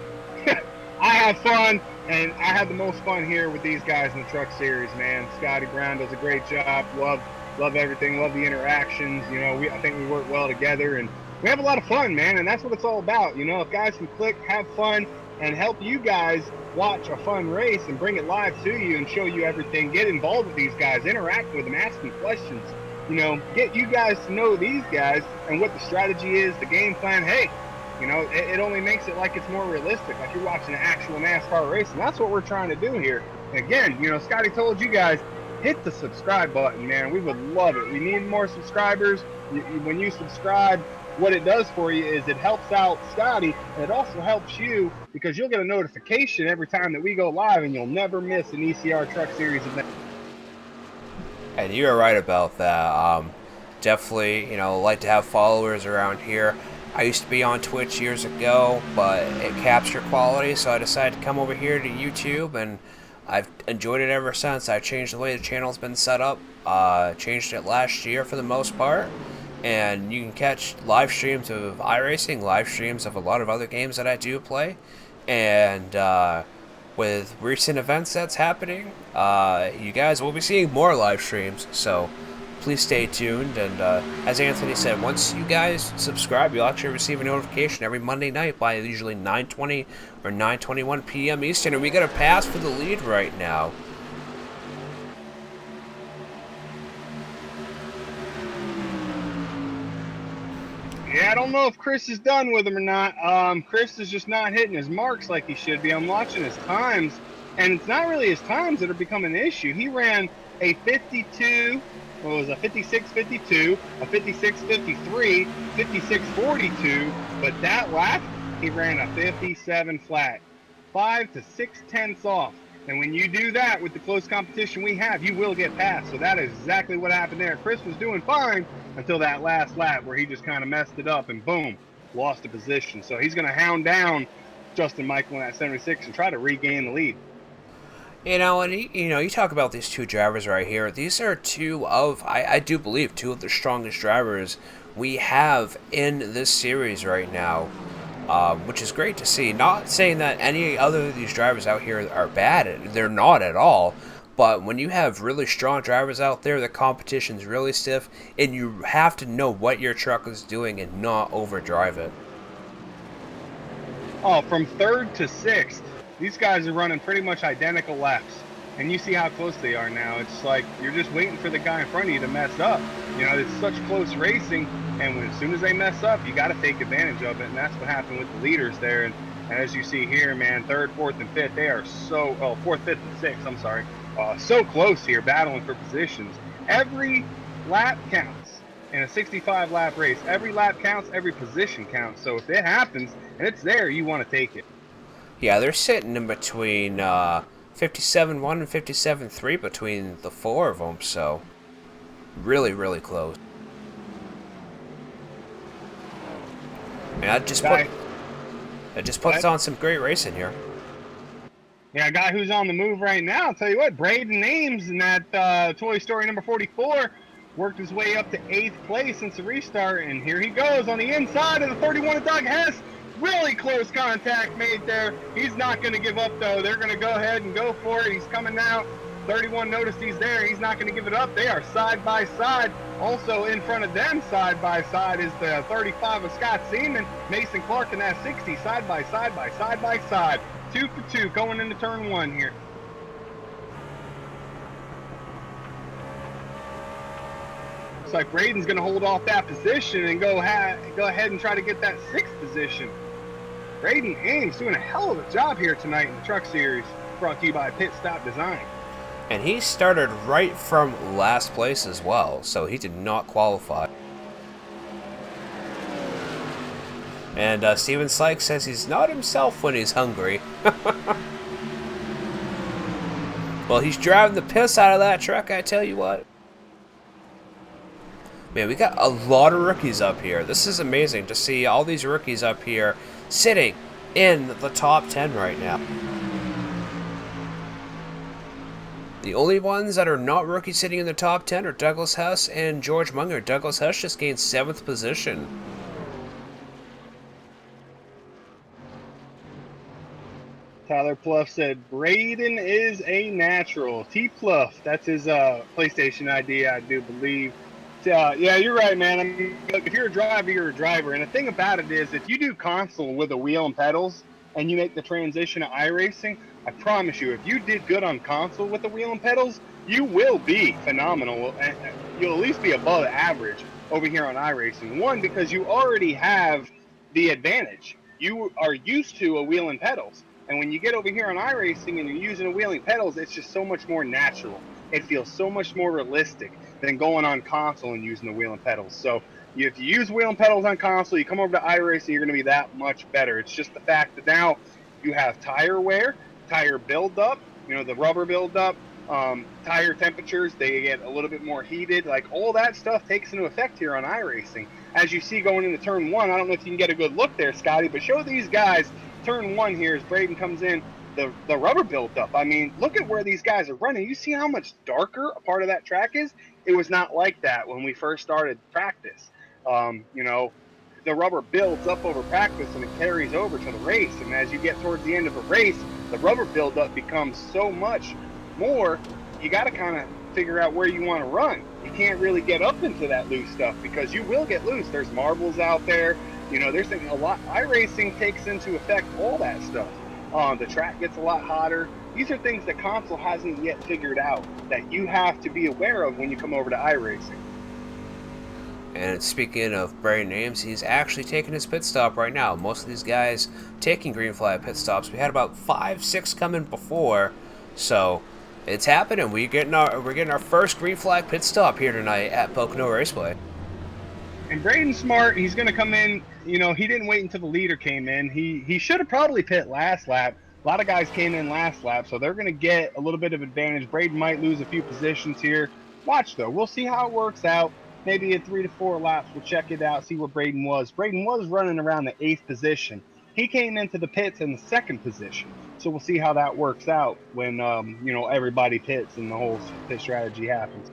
have fun, and I had the most fun here with these guys in the Truck Series, man. Scotty Brown does a great job. Love everything. Love the interactions. I think we work well together, and we have a lot of fun, man, and that's what it's all about. You know, if guys can click, have fun, and help you guys watch a fun race and bring it live to you and show you everything, get involved with these guys, interact with them, ask them questions, you know, get you guys to know these guys and what the strategy is, the game plan. Hey, you know, it only makes it like it's more realistic, like you're watching an actual NASCAR race, and that's what we're trying to do here. And again, you know, Scotty told you guys, hit the subscribe button, man. We would love it. We need more subscribers. When you subscribe, what it does for you is it helps out Scotty, and it also helps you because you'll get a notification every time that we go live, and you'll never miss an ECR Truck Series event. And you're right about that. Definitely, you know, like to have followers around here. I used to be on Twitch years ago, but it caps your quality, so I decided to come over here to YouTube, and I've enjoyed it ever since. I changed the way the channel's been set up. Changed it last year for the most part. And you can catch live streams of iRacing, live streams of a lot of other games that I do play. And with recent events that's happening, you guys will be seeing more live streams. So please stay tuned. And as Anthony said, once you guys subscribe, you'll actually receive a notification every Monday night by usually 9:20 or 9:21 p.m. Eastern. And we got a pass for the lead right now. Yeah, I don't know if Chris is done with him or not. Chris is just not hitting his marks like he should be. I'm watching his times, and it's not really his times that are becoming an issue. He ran a 52, what was a 56.52, a 56.53, 56.42, but that lap, he ran a 57 flat, 5 to 6 tenths off. And when you do that with the close competition we have, you will get past. So that is exactly what happened there. Chris was doing fine until that last lap where he just kind of messed it up and boom, lost a position. So he's going to hound down Justin Michael in that 76 and try to regain the lead. You know, and you talk about these two drivers right here. These are two of, I do believe, two of the strongest drivers we have in this series right now. Which is great to see. Not saying that any other of these drivers out here are bad. They're not at all. But when you have really strong drivers out there, the competition's really stiff, and you have to know what your truck is doing and not overdrive it. Oh, from third to sixth, these guys are running pretty much identical laps. And you see how close they are now. It's like you're just waiting for the guy in front of you to mess up. You know, it's such close racing, and as soon as they mess up, you got to take advantage of it, and that's what happened with the leaders there. And as you see here, man, third, fourth, and fifth, they are fourth, fifth, and sixth, I'm sorry, so close here, battling for positions. Every lap counts in a 65-lap race. Every lap counts, every position counts. So if it happens, and it's there, you want to take it. Yeah, they're sitting in between 57-1 and 57-3 between the four of them, so really, really close. And that just puts on some great racing here. Yeah, a guy who's on the move right now, I'll tell you what, Braden Ames in that Toy Story number 44 worked his way up to 8th place since the restart, and here he goes on the inside of the 31 of Doug Hess. Really close contact made there. He's not going to give up, though. They're going to go ahead and go for it. He's coming out. 31 noticed he's there. He's not going to give it up. They are side by side. Also in front of them side by side is the 35 of Scott Seaman. Mason Clark in that 60 side by side by side by side. 2 for 2 going into turn 1 here. Looks like Braden's going to hold off that position and go ahead and try to get that 6th position. Braden Ames doing a hell of a job here tonight in the Truck Series, brought to you by Pit Stop Design. And he started right from last place as well, so he did not qualify. And Steven Sykes says he's not himself when he's hungry. Well, he's driving the piss out of that truck, I tell you what. Man, we got a lot of rookies up here. This is amazing to see all these rookies up here sitting in the top 10 right now. The only ones that are not rookies sitting in the top 10 are Douglas Hess and George Munger. Douglas Hess just gained 7th position. Tyler Pluff said, Braden is a natural. T Pluff, that's his PlayStation ID, I do believe. Yeah, you're right, man. I mean, if you're a driver, you're a driver. And the thing about it is, if you do console with a wheel and pedals, and you make the transition to iRacing, I promise you, if you did good on console with the wheel and pedals, you will be phenomenal. And you'll at least be above average over here on iRacing. One, because you already have the advantage. You are used to a wheel and pedals. And when you get over here on iRacing and you're using a wheel and pedals, it's just so much more natural. It feels so much more realistic than going on console and using the wheel and pedals. So if you use wheel and pedals on console, you come over to iRacing, you're going to be that much better. It's just the fact that now you have tire wear, tire buildup, the rubber buildup, tire temperatures, they get a little bit more heated. Like all that stuff takes into effect here on iRacing. As you see going into turn one, I don't know if you can get a good look there, Scotty, but show these guys turn one here as Braden comes in. The rubber buildup. I mean, look at where these guys are running. You see how much darker a part of that track is? It was not like that when we first started practice. The rubber builds up over practice and it carries over to the race. And as you get towards the end of a race, the rubber buildup becomes so much more. You got to kind of figure out where you want to run. You can't really get up into that loose stuff because you will get loose. There's marbles out there. There's a lot. iRacing takes into effect all that stuff. The track gets a lot hotter. These are things that console hasn't yet figured out that you have to be aware of when you come over to iRacing. And speaking of brand names, he's actually taking his pit stop right now. Most of these guys taking green flag pit stops. We had about 5, 6 coming before, so it's happening. We're getting our first green flag pit stop here tonight at Pocono Raceway. And Braden's smart. He's going to come in. He didn't wait until the leader came in. He should have probably pit last lap. A lot of guys came in last lap, so they're going to get a little bit of advantage. Braden might lose a few positions here. Watch, though. We'll see how it works out. Maybe in 3 to 4 laps, we'll check it out, see where Braden was. Braden was running around the 8th position. He came into the pits in the 2nd position. So we'll see how that works out when, everybody pits and the whole pit strategy happens.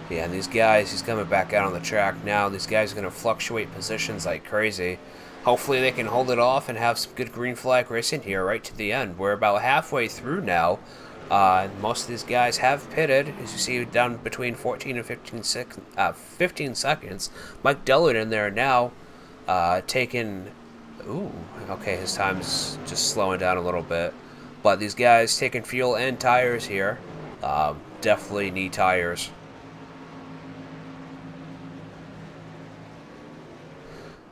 Yeah, and these guys, he's coming back out on the track now. These guys are going to fluctuate positions like crazy. Hopefully they can hold it off and have some good green flag racing here right to the end. We're about halfway through now. Most of these guys have pitted, as you see, down between 14 and 15 seconds. Mike Dillard in there now, taking... Ooh, okay, his time's just slowing down a little bit. But these guys taking fuel and tires here. Definitely need tires.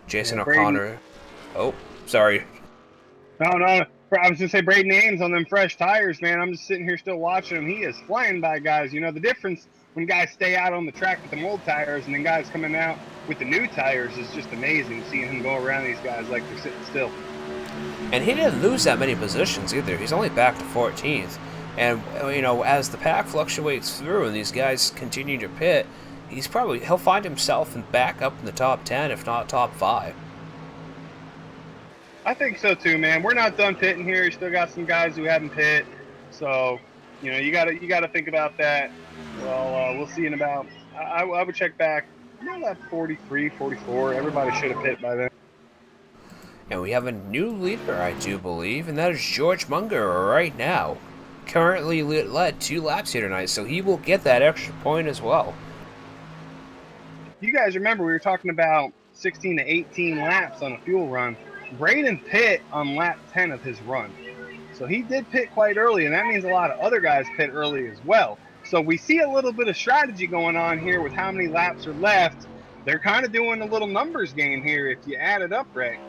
Jason O'Connor. Oh, sorry. No. I was just say Braden Ames on them fresh tires, man. I'm just sitting here still watching him. He is flying by guys. The difference when guys stay out on the track with the old tires and then guys coming out with the new tires is just amazing. Seeing him go around these guys like they're sitting still. And he didn't lose that many positions either. He's only back to 14th. And, as the pack fluctuates through and these guys continue to pit, he'll find himself back up in the top 10, if not top 5. I think so too, man. We're not done pitting here. You still got some guys who haven't pit, so you gotta think about that. Well, we'll see in about. I would check back. That 43, 44. Everybody should have pit by then. And we have a new leader, I do believe, and that is George Munger right now. Currently led 2 laps here tonight, so he will get that extra point as well. You guys remember we were talking about 16 to 18 laps on a fuel run. Braden pit on lap 10 of his run. So he did pit quite early, and that means a lot of other guys pit early as well. So we see a little bit of strategy going on here with how many laps are left. They're kind of doing a little numbers game here if you add it up right.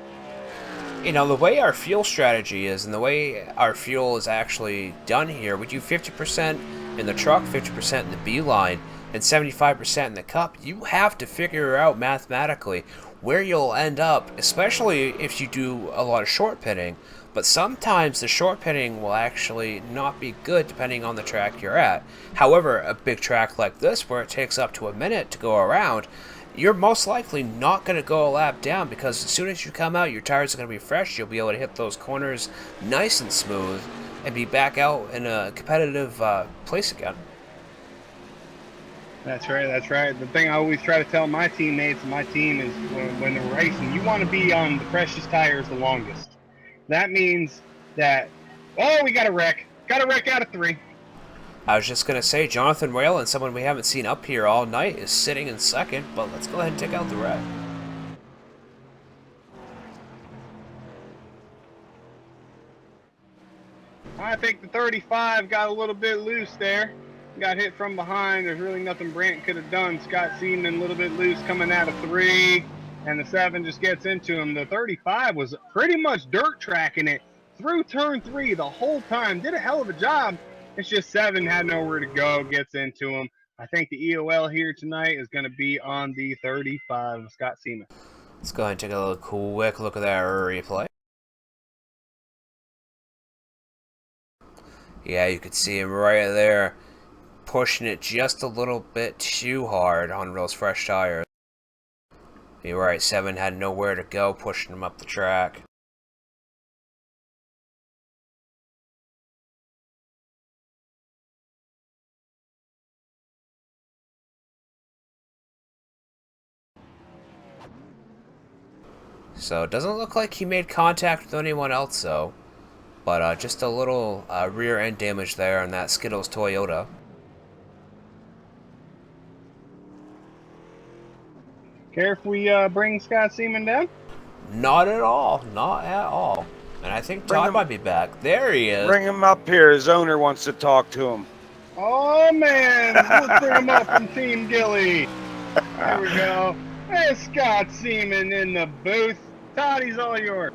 The way our fuel strategy is and the way our fuel is actually done here, we do 50% in the truck, 50% in the B-line, and 75% in the cup. You have to figure out mathematically where you'll end up, especially if you do a lot of short pitting. But sometimes the short pitting will actually not be good depending on the track you're at. However, a big track like this where it takes up to a minute to go around, you're most likely not going to go a lap down because as soon as you come out, your tires are going to be fresh. You'll be able to hit those corners nice and smooth and be back out in a competitive place again. That's right. The thing I always try to tell my teammates and my team is when they're racing, you want to be on the freshest tires the longest. That means that, we got a wreck. Got a wreck out of 3. I was just going to say, Jonathan Whalen, someone we haven't seen up here all night, is sitting in second, but let's go ahead and take out the red. I think the 35 got a little bit loose there. Got hit from behind. There's really nothing Brant could have done. Scott Seaman a little bit loose coming out of 3, and the 7 just gets into him. The 35 was pretty much dirt tracking it through turn 3 the whole time. Did a hell of a job. It's just 7 had nowhere to go, gets into him. I think the EOL here tonight is going to be on the 35 of Scott Seaman. Let's go ahead and take a little quick look at that replay. Yeah, you could see him right there, pushing it just a little bit too hard on those fresh tires. You're right, 7 had nowhere to go, pushing him up the track. So it doesn't look like he made contact with anyone else, though. But just a little rear end damage there on that Skittles Toyota. Care if we bring Scott Seaman down? Not at all. Not at all. And I think Todd might be back. There he is. Bring him up here. His owner wants to talk to him. Oh, man. Let's bring him up from Team Gilly. There we go. There's Scott Seaman in the booth. Todd, he's all yours.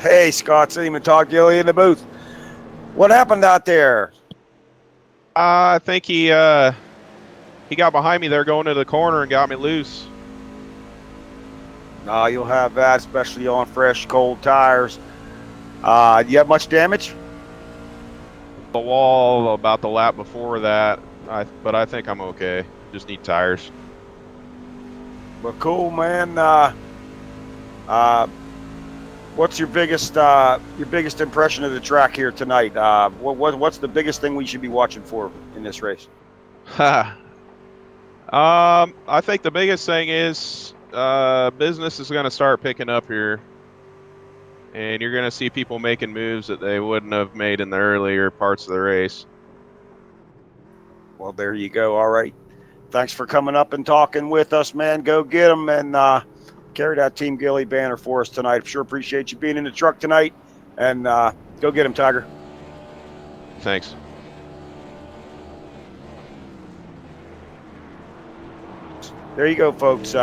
Hey, Scott Seaman, Todd Gilly in the booth. What happened out there? I think he got behind me there going to the corner and got me loose. No, you'll have that, especially on fresh, cold tires. Do you have much damage? The wall about the lap before that, but I think I'm okay. Just need tires. Well, cool, man. What's your biggest impression of the track here tonight? What's the biggest thing we should be watching for in this race? I think the biggest thing is business is going to start picking up here, and you're going to see people making moves that they wouldn't have made in the earlier parts of the race. Well, there you go. All right. Thanks for coming up and talking with us, man. Go get them and carry that Team Gilly banner for us tonight. Sure appreciate you being in the truck tonight, and go get him, Tiger. Thanks. There you go, folks.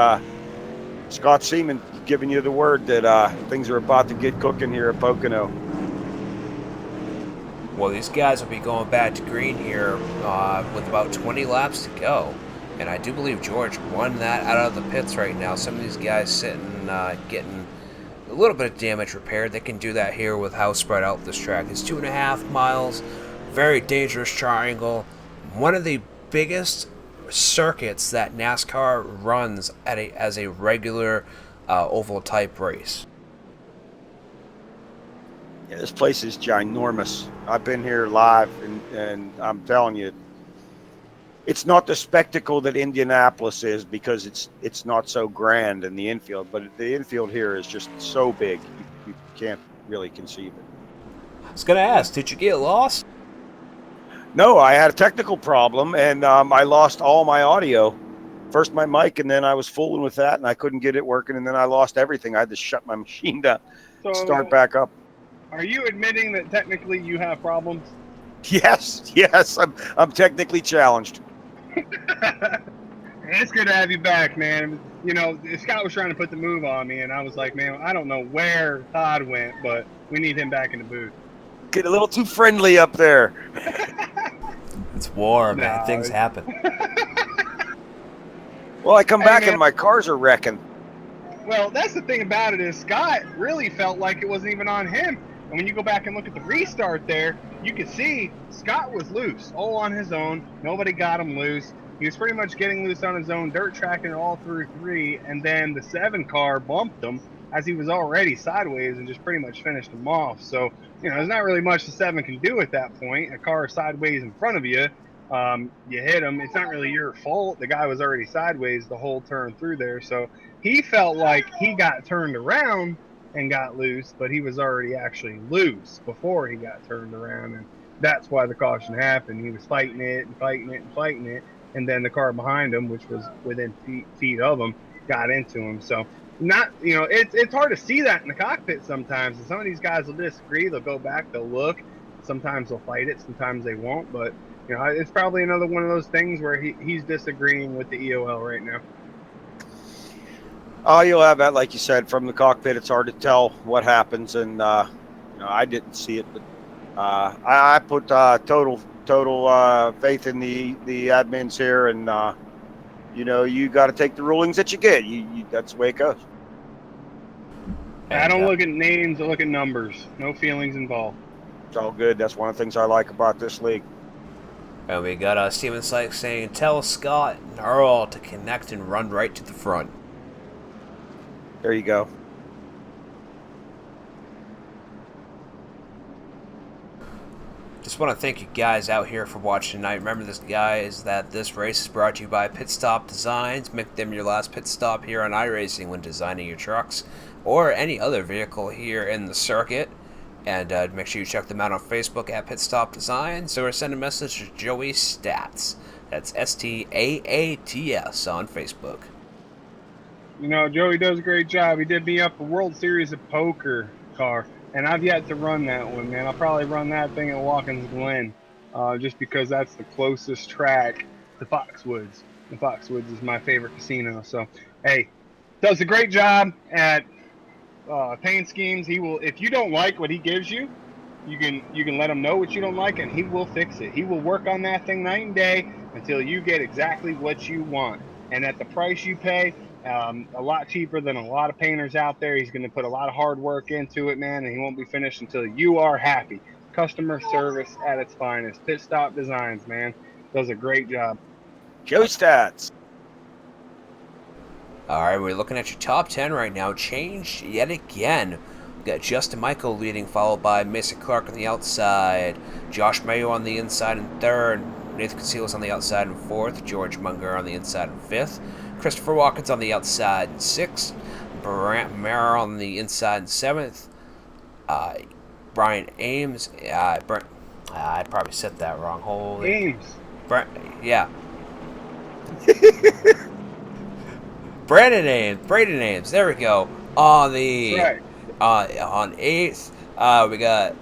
Scott Seaman giving you the word that things are about to get cooking here at Pocono. Well, these guys will be going back to green here with about 20 laps to go. And I do believe George won that out of the pits right now. Some of these guys sitting, getting a little bit of damage repaired. They can do that here with how spread out this track is. 2.5 miles, very dangerous triangle. One of the biggest circuits that NASCAR runs as a regular oval type race. Yeah, this place is ginormous. I've been here live, and I'm telling you, it's not the spectacle that Indianapolis is because it's not so grand in the infield, but the infield here is just so big you can't really conceive it. I was gonna ask, did you get lost? No, I had a technical problem, and I lost all my audio. First my mic, and then I was fooling with that, and I couldn't get it working, and then I lost everything. I had to shut my machine down, start back up. Are you admitting that technically you have problems? Yes, I'm technically challenged. It's good to have you back, man. You know, Scott was trying to put the move on me, and I was like, man, I don't know where Todd went, but we need him back in the booth. Get a little too friendly up there. It's warm, man. Things happen. Well, I come back and my cars are wrecking. Well, that's the thing about it is Scott really felt like it wasn't even on him. And when you go back and look at the restart there, you can see Scott was loose, all on his own. Nobody got him loose. He was pretty much getting loose on his own, dirt tracking all through 3, and then the 7 car bumped him as he was already sideways and just pretty much finished him off. So, you know, there's not really much the 7 can do at that point. A car sideways in front of you, you hit him. It's not really your fault. The guy was already sideways the whole turn through there. So he felt like he got turned around and got loose, but he was already actually loose before he got turned around. And That's why the caution happened. He was fighting it and fighting it and fighting it, and then the car behind him, which was within feet of him, got into him. So not, it's hard to see that in the cockpit sometimes. And some of these guys will disagree. They'll go back, they'll look. Sometimes they'll fight it, sometimes they won't. But it's probably another one of those things where he's disagreeing with the EOL right now. Oh, you'll have that, like you said, from the cockpit. It's hard to tell what happens, and I didn't see it, but I put total faith in the admins here, and you got to take the rulings that you get. That's the way it goes. I don't look at names, I look at numbers. No feelings involved. It's all good. That's one of the things I like about this league. And we got Steven Sykes saying, tell Scott and Earl to connect and run right to the front. There you go. Just want to thank you guys out here for watching tonight. Remember, this race is brought to you by Pit Stop Designs. Make them your last pit stop here on iRacing when designing your trucks or any other vehicle here in the circuit. And make sure you check them out on Facebook at Pit Stop Designs, or send a message to Joey Stats. That's STAATS on Facebook. Joey does a great job. He did me up a World Series of Poker car, and I've yet to run that one, man. I'll probably run that thing at Watkins Glen, just because that's the closest track to Foxwoods. And Foxwoods is my favorite casino. So, hey, does a great job at paint schemes. He will, if you don't like what he gives you, you can let him know what you don't like, and he will fix it. He will work on that thing night and day until you get exactly what you want. And at the price you pay, a lot cheaper than a lot of painters out there. He's going to put a lot of hard work into it, man, and he won't be finished until you are happy. Customer service at its finest. Pit Stop Designs, man, does a great job. Joe Stats. All right, we're looking at your top 10 right now. Changed yet again. We got Justin Michael leading, followed by Mason Clark on the outside, Josh Mayo on the inside in third, Nathan Casillas on the outside in fourth, George Munger on the inside in fifth, Christopher Watkins on the outside in sixth, Brant Mara on the inside in seventh, Brian Ames. I probably said that wrong. Holy Ames. Yeah. Braden Ames. There we go. On the on eighth, we got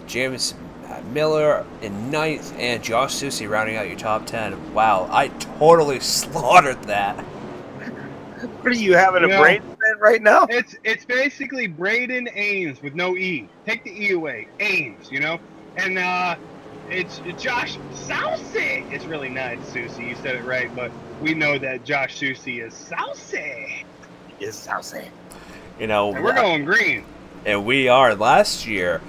James Miller in ninth, and Josh Susie rounding out your top 10. Wow, I totally slaughtered that. What are you having a brain event right now? It's basically Braden Ames with no E. Take the E away. Ames, and it's Josh Saucy. It's really not Susie. You said it right, but we know that Josh Susie is Saucy. Is Saucy. And we're going green. And we are. Last year,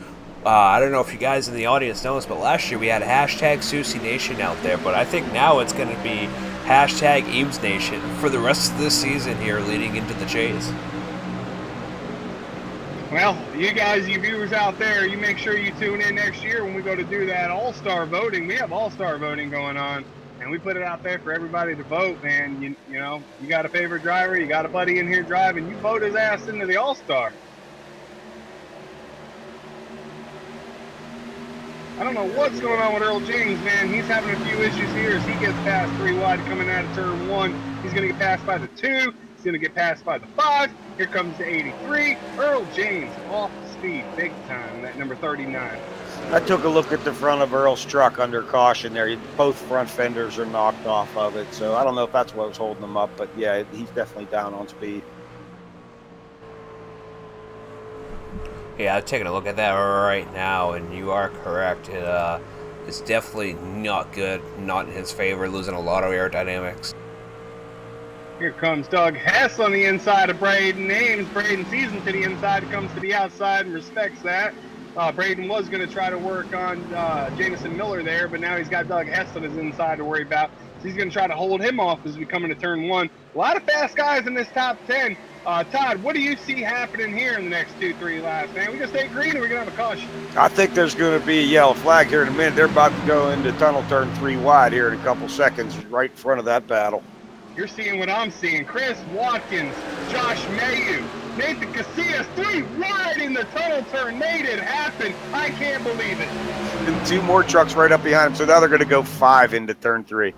I don't know if you guys in the audience know this, but last year we had hashtag Susie Nation out there, but I think now it's going to be hashtag Eames Nation for the rest of this season here leading into the chase. Well, you guys, you viewers out there, you make sure you tune in next year when we go to do that all-star voting. We have all-star voting going on, and we put it out there for everybody to vote, man. You got a favorite driver, you got a buddy in here driving, you vote his ass into the all-star. I don't know what's going on with Earl James, man. He's having a few issues here as he gets past 3 wide coming out of turn 1. He's going to get passed by the 2. He's going to get passed by the 5. Here comes the 83. Earl James off the speed big time, that number 39. I took a look at the front of Earl's truck under caution there. Both front fenders are knocked off of it, so I don't know if that's what was holding him up, but yeah, he's definitely down on speed. Yeah, I'm taking a look at that right now, and you are correct. It's definitely not good, not in his favor, losing a lot of aerodynamics. Here comes Doug Hess on the inside of Braden Ames. Braden sees him to the inside, comes to the outside and respects that. Braden was going to try to work on Jamison Miller there, but now he's got Doug Hess on his inside to worry about. So he's going to try to hold him off as we come into turn 1. A lot of fast guys in this top 10. Todd, what do you see happening here in the next 2-3 laps, man? We going to stay green or we going to have a caution? I think there's going to be a yellow flag here in a minute. They're about to go into tunnel turn 3 wide here in a couple seconds, right in front of that battle. You're seeing what I'm seeing. Chris Watkins, Josh Mayu, Nathan Casillas 3 wide in the tunnel turn. Made it happen. I can't believe it. And 2 more trucks right up behind him. So now they're going to go 5 into turn 3.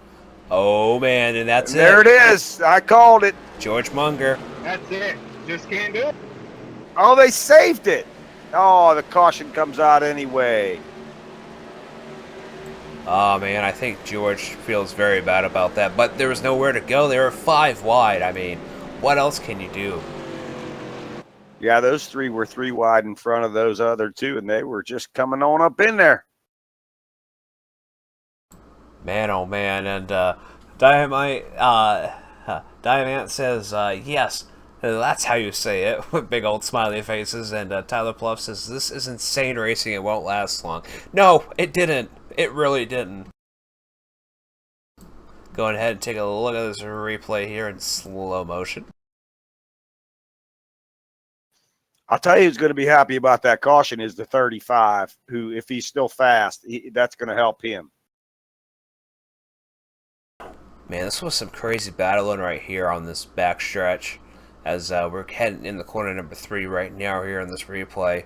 Oh, man, and that's And there it is. I called it. George Munger. That's it. Just can't do it. Oh, they saved it. Oh, the caution comes out anyway. Oh, man, I think George feels very bad about that. But there was nowhere to go. They were 5 wide. I mean, what else can you do? Yeah, those 3 were 3 wide in front of those other 2, and they were just coming on up in there. Man, oh, man. And Diamant says, yes, that's how you say it, with big old smiley faces. And Tyler Pluff says, this is insane racing. It won't last long. No, it didn't. It really didn't. Going ahead and take a look at this replay here in slow motion. I'll tell you who's going to be happy about that caution is the 35, who, if he's still fast, that's going to help him. Man, this was some crazy battling right here on this backstretch as we're heading in the corner number 3 right now here in this replay.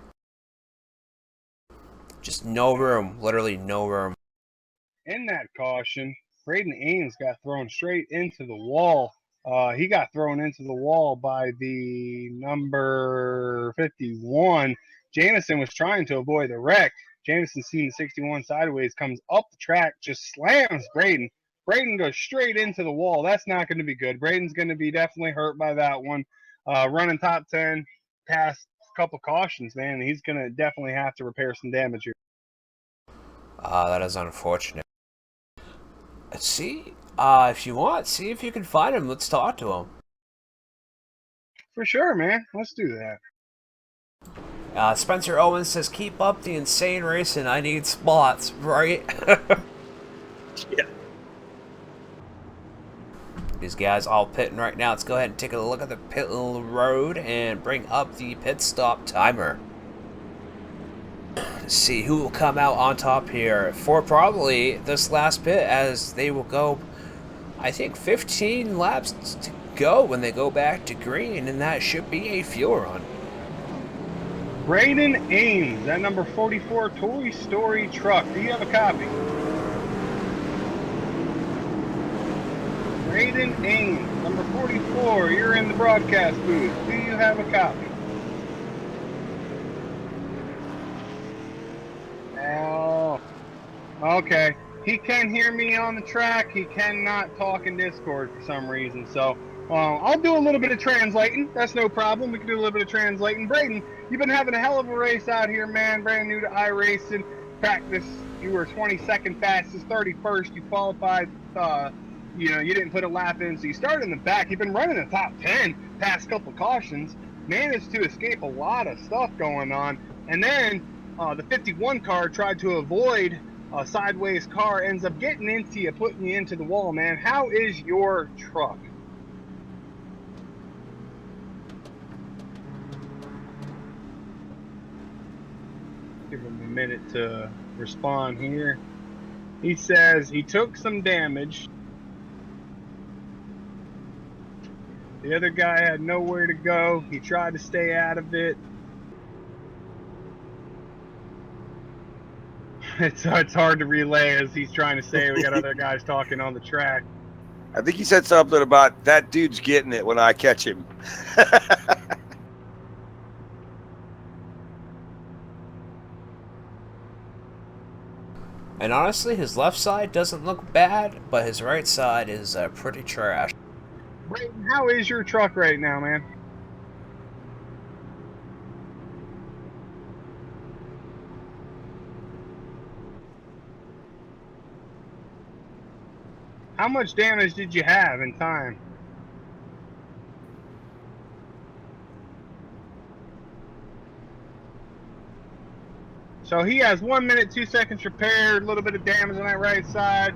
Just no room, literally no room. In that caution, Braden Ames got thrown straight into the wall. He got thrown into the wall by the number 51. Jameson was trying to avoid the wreck. Jameson seeing the 61 sideways, comes up the track, just slams Braden. Braden goes straight into the wall. That's not going to be good. Braden's going to be definitely hurt by that one. Running top 10 past a couple cautions, man. He's going to definitely have to repair some damage here. That is unfortunate. Let's see. If you want, see if you can find him. Let's talk to him. For sure, man. Let's do that. Spencer Owens says, keep up the insane racing. I need spots, right? Yeah. These guys all pitting right now. Let's go ahead and take a look at the pit road and bring up the pit stop timer. Let's see who will come out on top here for probably this last pit, as they will go, I think, 15 laps to go when they go back to green, and that should be a fuel run. Braden Ames, that number 44 Toy Story truck. Do you have a copy? Braden Ames, number 44, you're in the broadcast booth. Do you have a copy? Oh, okay. He can hear me on the track. He cannot talk in Discord for some reason. So I'll do a little bit of translating. That's no problem. We can do a little bit of translating. Braden, you've been having a hell of a race out here, man. Brand new to iRacing. Practice, you were 22nd fastest, 31st. You qualified. You didn't put a lap in, so you started in the back. You've been running the top 10 past couple cautions. Managed to escape a lot of stuff going on. And then the 51 car tried to avoid a sideways car, ends up getting into you, putting you into the wall, man. How is your truck? Give him a minute to respond here. He says he took some damage. The other guy had nowhere to go. He tried to stay out of it. It's hard to relay as he's trying to say we got other guys talking on the track. I think he said something about that dude's getting it when I catch him. And honestly, his left side doesn't look bad, but his right side is pretty trash. Brayton, how is your truck right now, man? How much damage did you have in time? So he has 1 minute, 2 seconds repaired, a little bit of damage on that right side.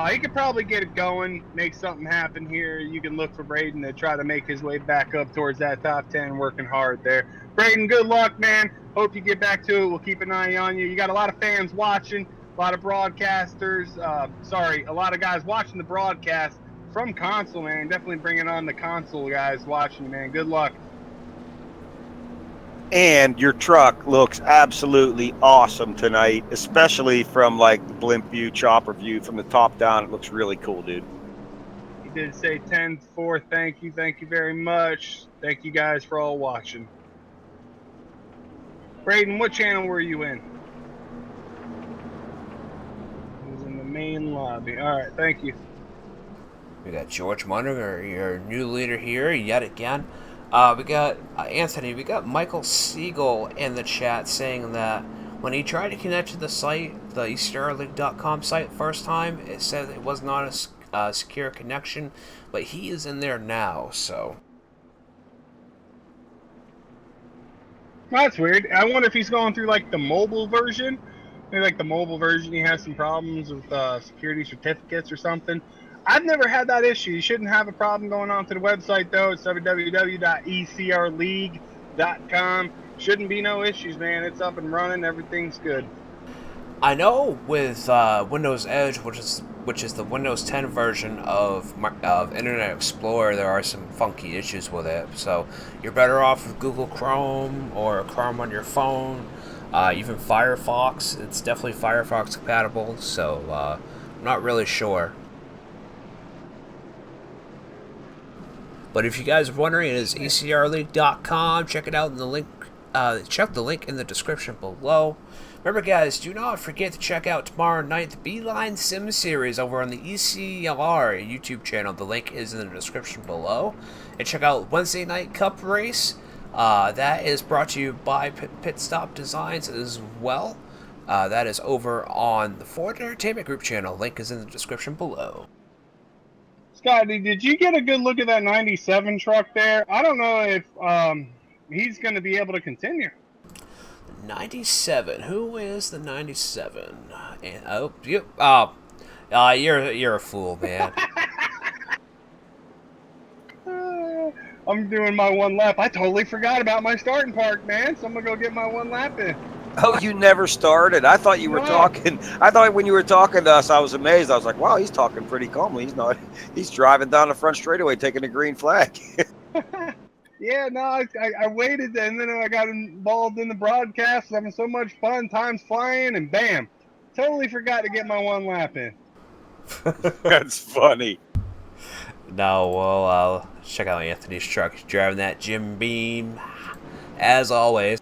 He could probably get it going, make something happen here. You can look for Braden to try to make his way back up towards that top 10, working hard there. Braden, good luck, man. Hope you get back to it. We'll keep an eye on you. You got a lot of fans watching, a lot of broadcasters. A lot of guys watching the broadcast from console, man. Definitely bringing on the console guys watching you, man. Good luck. And your truck looks absolutely awesome tonight, especially from like the blimp view, chopper view, from the top down. It looks really cool, dude. He did say 10-4. Thank you very much. Thank you guys for all watching. Braden, what channel were you in? It was in the main lobby. All right, thank you. We got George Munder, your new leader here, yet again. We got Anthony. We got Michael Siegel in the chat saying that when he tried to connect to the site, the ECRLeague.com site first time, it said it was not a secure connection, but he is in there now, so. That's weird. I wonder if he's going through like the mobile version. Maybe like the mobile version, he has some problems with security certificates or something. I've never had that issue. You shouldn't have a problem going on to the website though. It's www.ecrleague.com. Shouldn't be no issues, man. It's up and running. Everything's good. I know with Windows Edge, which is the Windows 10 version of Internet Explorer, there are some funky issues with it. So you're better off with Google Chrome or Chrome on your phone. Even Firefox, it's definitely Firefox compatible. So I'm not really sure. But if you guys are wondering, it is ecrleague.com. Check it out in the link. Check the link in the description below. Remember, guys, do not forget to check out tomorrow night the Beeline Sim series over on the ECR YouTube channel. The link is in the description below. And check out Wednesday Night Cup Race. That is brought to you by Pit Stop Designs as well. That is over on the Ford Entertainment Group channel. Link is in the description below. Scotty, did you get a good look at that 97 truck there? I don't know if he's going to be able to continue. 97. Who is the 97? And, oh, you. You're a fool, man. I'm doing my one lap. I totally forgot about my starting park, man. So I'm gonna go get my one lap in. Oh, you never started. I thought you were talking. I thought when you were talking to us, I was amazed. I was like, wow, he's talking pretty calmly. He's not. He's driving down the front straightaway, taking a green flag. Yeah, no, I waited, and then I got involved in the broadcast, having so much fun, time's flying, and bam, totally forgot to get my one lap in. That's funny. No, well, I'll check out Anthony's truck. He's driving that Jim Beam, as always.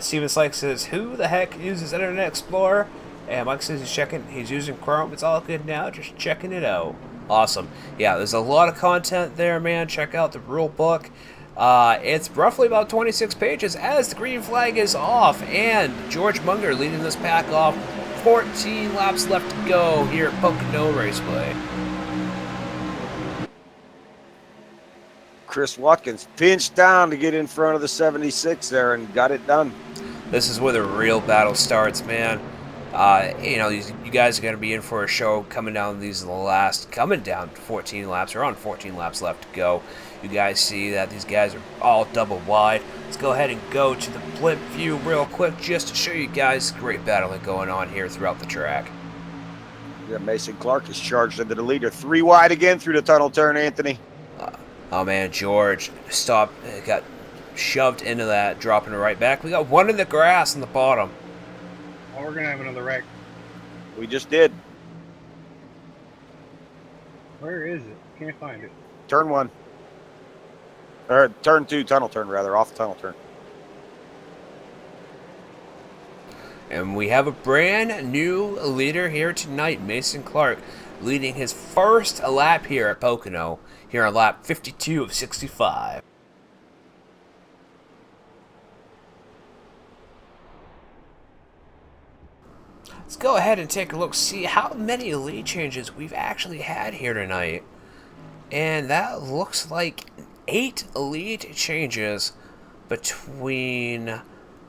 Steven Sykes says, who the heck uses Internet Explorer? And Mike says he's using Chrome. It's all good now, just checking it out. Awesome. Yeah, there's a lot of content there, man. Check out the rule book. It's roughly about 26 pages as the green flag is off. And George Munger leading this pack off. 14 laps left to go here at Pocono Raceway. Chris Watkins pinched down to get in front of the 76 there and got it done. This is where the real battle starts, man. You guys are going to be in for a show coming down 14 laps. We're on 14 laps left to go. You guys see that these guys are all double wide. Let's go ahead and go to the blimp view real quick just to show you guys great battling going on here throughout the track. Yeah, Mason Clark is charged into the leader. 3 wide again through the tunnel turn, Anthony. Oh man, George got shoved into that, dropping it right back. We got one in the grass in the bottom. Oh, we're gonna have another wreck. We just did. Where is it? Can't find it. Turn 1. Or turn 2, tunnel turn rather, off the tunnel turn. And we have a brand new leader here tonight, Mason Clark, leading his first lap here at Pocono, here on lap 52 of 65. Let's go ahead and take a look, see how many lead changes we've actually had here tonight. And that looks like 8 lead changes between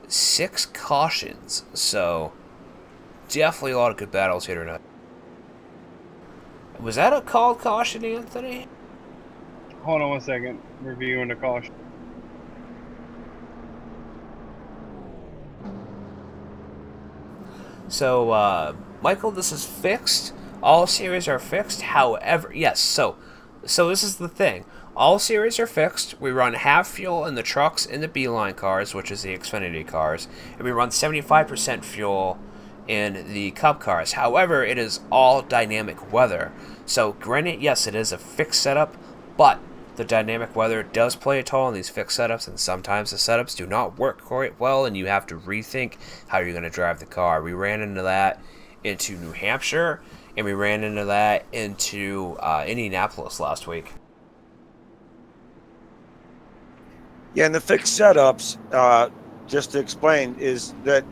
6 cautions. So, definitely a lot of good battles here tonight. Was that a called caution, Anthony? Hold on one second. Reviewing the caution. So, Michael, this is fixed. All series are fixed. However, yes, so this is the thing. All series are fixed. We run half fuel in the trucks and the Beeline cars, which is the Xfinity cars, and we run 75% fuel in the Cup cars. However, it is all dynamic weather. So, granted, yes, it is a fixed setup, but the dynamic weather does play a toll in these fixed setups, and sometimes the setups do not work quite well, and you have to rethink how you're going to drive the car. We ran into that into New Hampshire, and we ran into that into Indianapolis last week. Yeah, and the fixed setups, just to explain, is that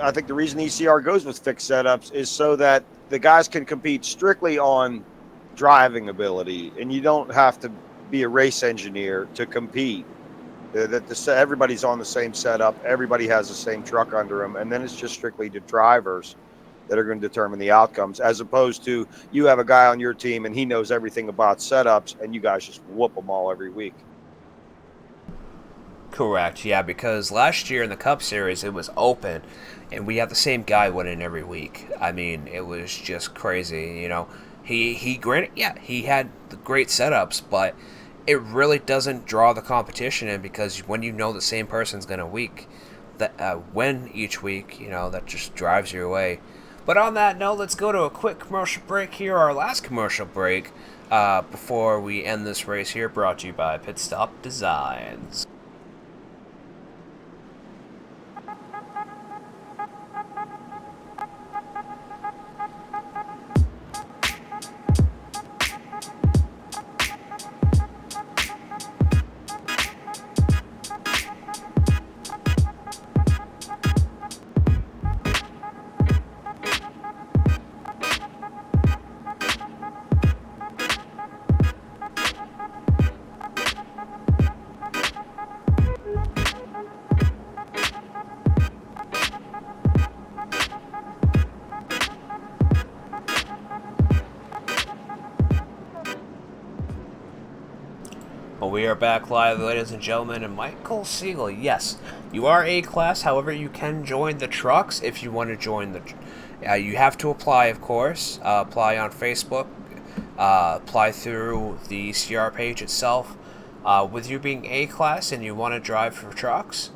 I think the reason ECR goes with fixed setups is so that the guys can compete strictly on driving ability, and you don't have to be a race engineer to compete. Everybody's on the same setup, everybody has the same truck under them, and then it's just strictly the drivers that are going to determine the outcomes, as opposed to you have a guy on your team and he knows everything about setups, and you guys just whoop them all every week. Correct, yeah, because last year in the Cup Series it was open, and we had the same guy winning every week. I mean, it was just crazy, you know. He granted, yeah, he had the great setups, but it really doesn't draw the competition in, because when you know the same person's gonna win each week, you know, that just drives you away. But on that note, let's go to a quick commercial break here, our last commercial break, before we end this race here, brought to you by Pit Stop Designs. Well, we are back live, ladies and gentlemen, and Michael Siegel, yes, you are A-Class, however, you can join the trucks if you want to join the... you have to apply, of course, apply on Facebook, apply through the ECR page itself. With you being A-Class and you want to drive for trucks,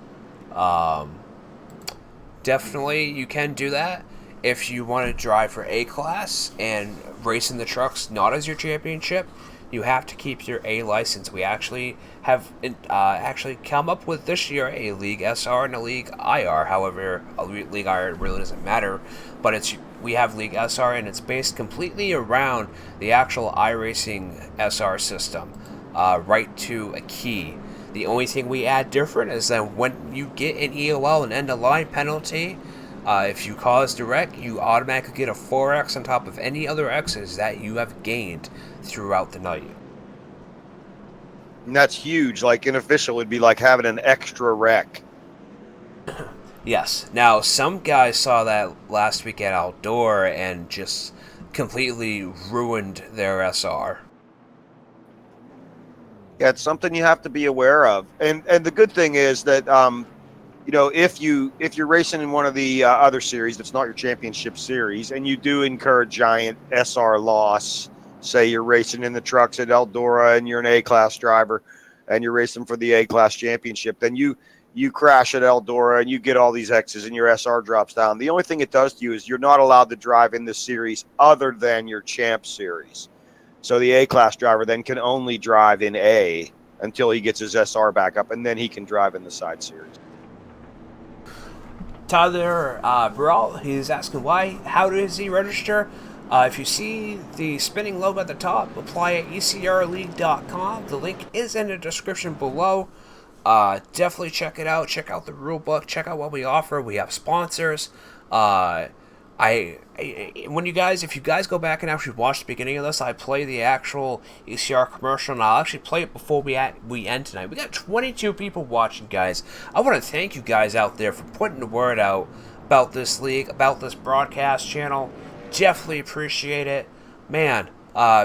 definitely you can do that. If you want to drive for A-Class and race in the trucks not as your championship, you have to keep your A license. We actually have actually come up with this year a League SR and a League IR. However, a League IR really doesn't matter, but we have League SR, and it's based completely around the actual iRacing SR system, right to a key. The only thing we add different is that when you get an EOL, an end-of-line penalty, if you cause the wreck, you automatically get a 4X on top of any other X's that you have gained throughout the night. And that's huge. Like, an official would be like having an extra wreck. Yes. Now, some guys saw that last week at Outdoor and just completely ruined their SR. Yeah, it's something you have to be aware of. And the good thing is that you know, if you're racing in one of the other series that's not your championship series, and you do incur a giant SR loss, say you're racing in the trucks at Eldora and you're an A-Class driver and you're racing for the A-Class championship, then you crash at Eldora and you get all these X's and your SR drops down. The only thing it does to you is you're not allowed to drive in this series other than your champ series. So the A-Class driver then can only drive in A until he gets his SR back up, and then he can drive in the side series. Tyler Brawl, he's asking how does he register? If you see the spinning logo at the top, apply at ecrleague.com. The link is in the description below. Definitely check it out. Check out the rule book. Check out what we offer. We have sponsors. If you guys go back and actually watch the beginning of this, I play the actual ECR commercial, and I'll actually play it before we end tonight. We got 22 people watching, guys. I want to thank you guys out there for putting the word out about this league, about this broadcast channel. Definitely appreciate it, man.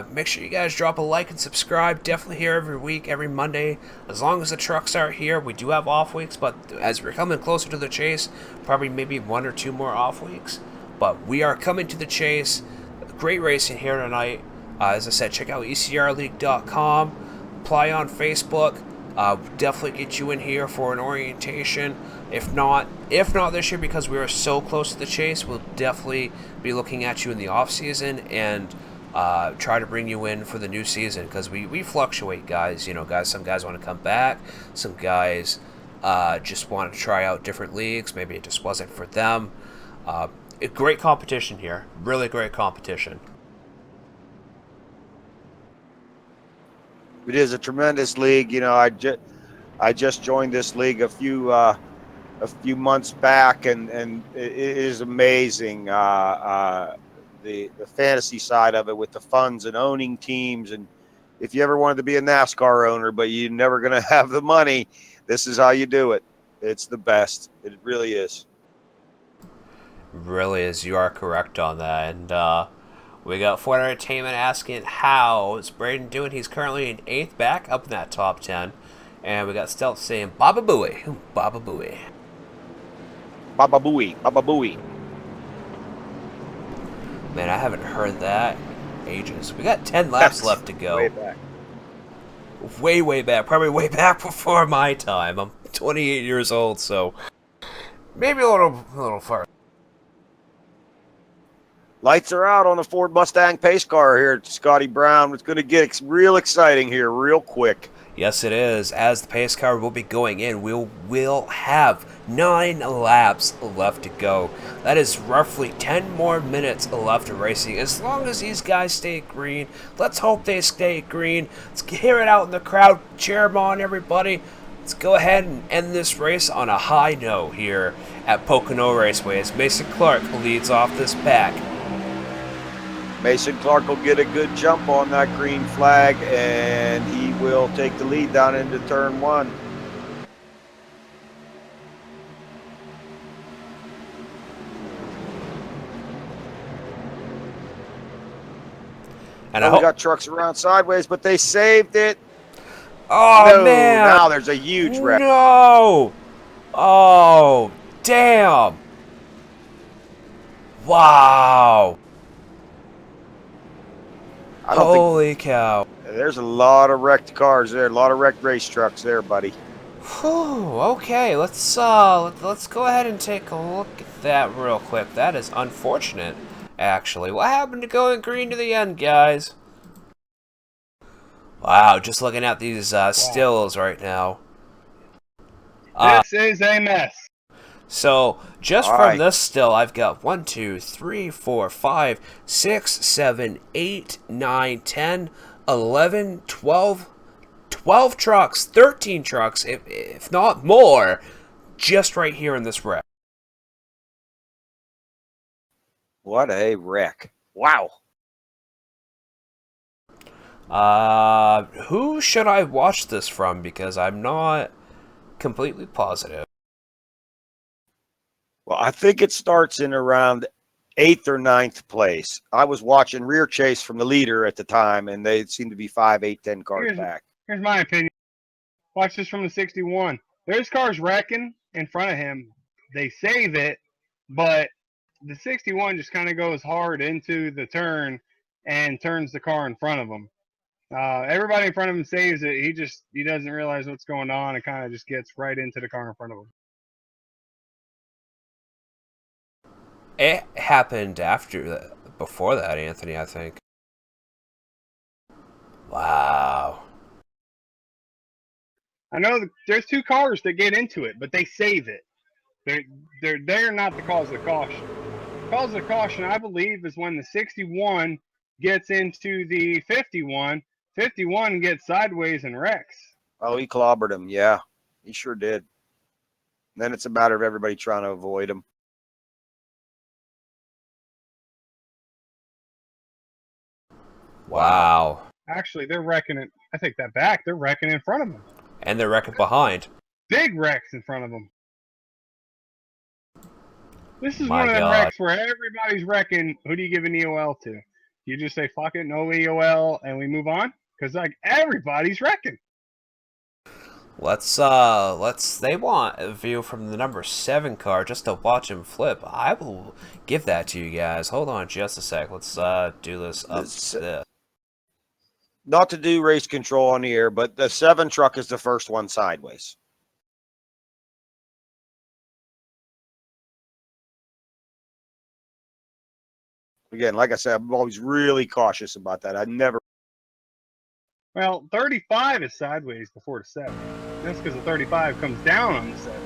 Make sure you guys drop a like and subscribe. Definitely here every week, every Monday. As long as the trucks are here, we do have off weeks, but as we're coming closer to the chase, probably maybe 1 or 2 more off weeks. But we are coming to the chase. Great racing here tonight. As I said, check out ecrleague.com. apply on Facebook. Definitely get you in here for an orientation. If not this year, because we are so close to the chase, we'll definitely be looking at you in the off season and try to bring you in for the new season, because we fluctuate, guys. You know, guys. Some guys want to come back. Some guys just want to try out different leagues. Maybe it just wasn't for them. A great competition here. Really great competition. It is a tremendous league. You know, I just joined this league a few months back, and it is amazing. The fantasy side of it with the funds and owning teams, and if you ever wanted to be a NASCAR owner but you're never going to have the money, this is how you do it. It's the best. It really is. Really is. You are correct on that. And we got Ford Entertainment asking how is Braden doing. He's currently in 8th, back up in that top 10. And we got Stealth saying Baba Booey. Baba Booey. Baba Booey. Baba Booey. Man, I haven't heard that in ages. We got 10 laps left to go. Way back. Way back. Probably way back before my time. I'm 28 years old, so maybe a little far. Lights are out on the Ford Mustang pace car here at Scotty Brown. It's going to get real exciting here real quick. Yes, it is. As the pace car will be going in, we'll have 9 laps left to go. That is roughly 10 more minutes left of racing. As long as these guys stay green, let's hope they stay green. Let's hear it out in the crowd. Cheer them on, everybody. Let's go ahead and end this race on a high note here at Pocono Raceway as Mason Clark leads off this pack. Mason Clark will get a good jump on that green flag, and he will take the lead down into turn 1. And we got trucks around sideways, but they saved it. Oh, no, man. Now there's a huge wreck. No. Oh, damn. Wow. Holy cow. There's a lot of wrecked cars there, a lot of wrecked race trucks there, buddy. Whew, okay, let's go ahead and take a look at that real quick. That is unfortunate, actually. What happened to going green to the end, guys? Wow, just looking at these stills right now. This is a mess. So, just from this still, I've got 1, 2, 3, 4, 5, 6, 7, 8, 9, 10, 11, 12 trucks, 13 trucks, if not more, just right here in this wreck. What a wreck. Wow. Who should I watch this from? Because I'm not completely positive. Well, I think it starts in around 8th or 9th place. I was watching rear chase from the leader at the time, and they seemed to be 5, 8, 10 cars back. Here's my opinion. Watch this from the 61. There's cars wrecking in front of him. They save it, but the 61 just kind of goes hard into the turn and turns the car in front of him. Everybody in front of him saves it. He doesn't realize what's going on and kind of just gets right into the car in front of him. It happened before that, Anthony, I think. Wow. I know there's 2 cars that get into it, but they save it. They're not the cause of caution. The cause of caution, I believe, is when the 61 gets into the 51. 51 gets sideways and wrecks. Oh, he clobbered him. Yeah, he sure did. Then it's a matter of everybody trying to avoid him. Wow. Actually, they're wrecking it. I take that back. They're wrecking in front of them. And they're wrecking behind. Big wrecks in front of them. This is one of them wrecks where everybody's wrecking. Who do you give an EOL to? You just say, fuck it, no EOL, and we move on? Because, like, everybody's wrecking. They want a view from the number 7 car just to watch him flip. I will give that to you guys. Hold on just a sec. Let's do this up this. Not to do race control on the air, but the 7 truck is the first one sideways. Again, like I said, I'm always really cautious about that. I never. Well, 35 is sideways before the 7. That's because the 35 comes down on the 7,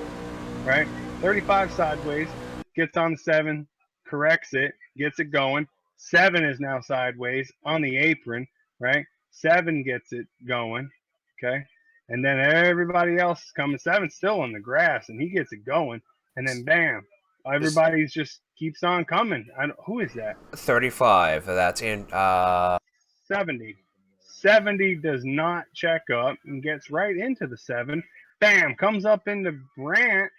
right? 35 sideways, gets on the 7, corrects it, gets it going. 7 is now sideways on the apron, right? 7 gets it going, okay? And then everybody else is coming. 7's still on the grass, and he gets it going. And then bam, everybody's just keeps on coming. Who is that? 35. That's in 70. 70 does not check up and gets right into the 7. Bam, comes up into Brant,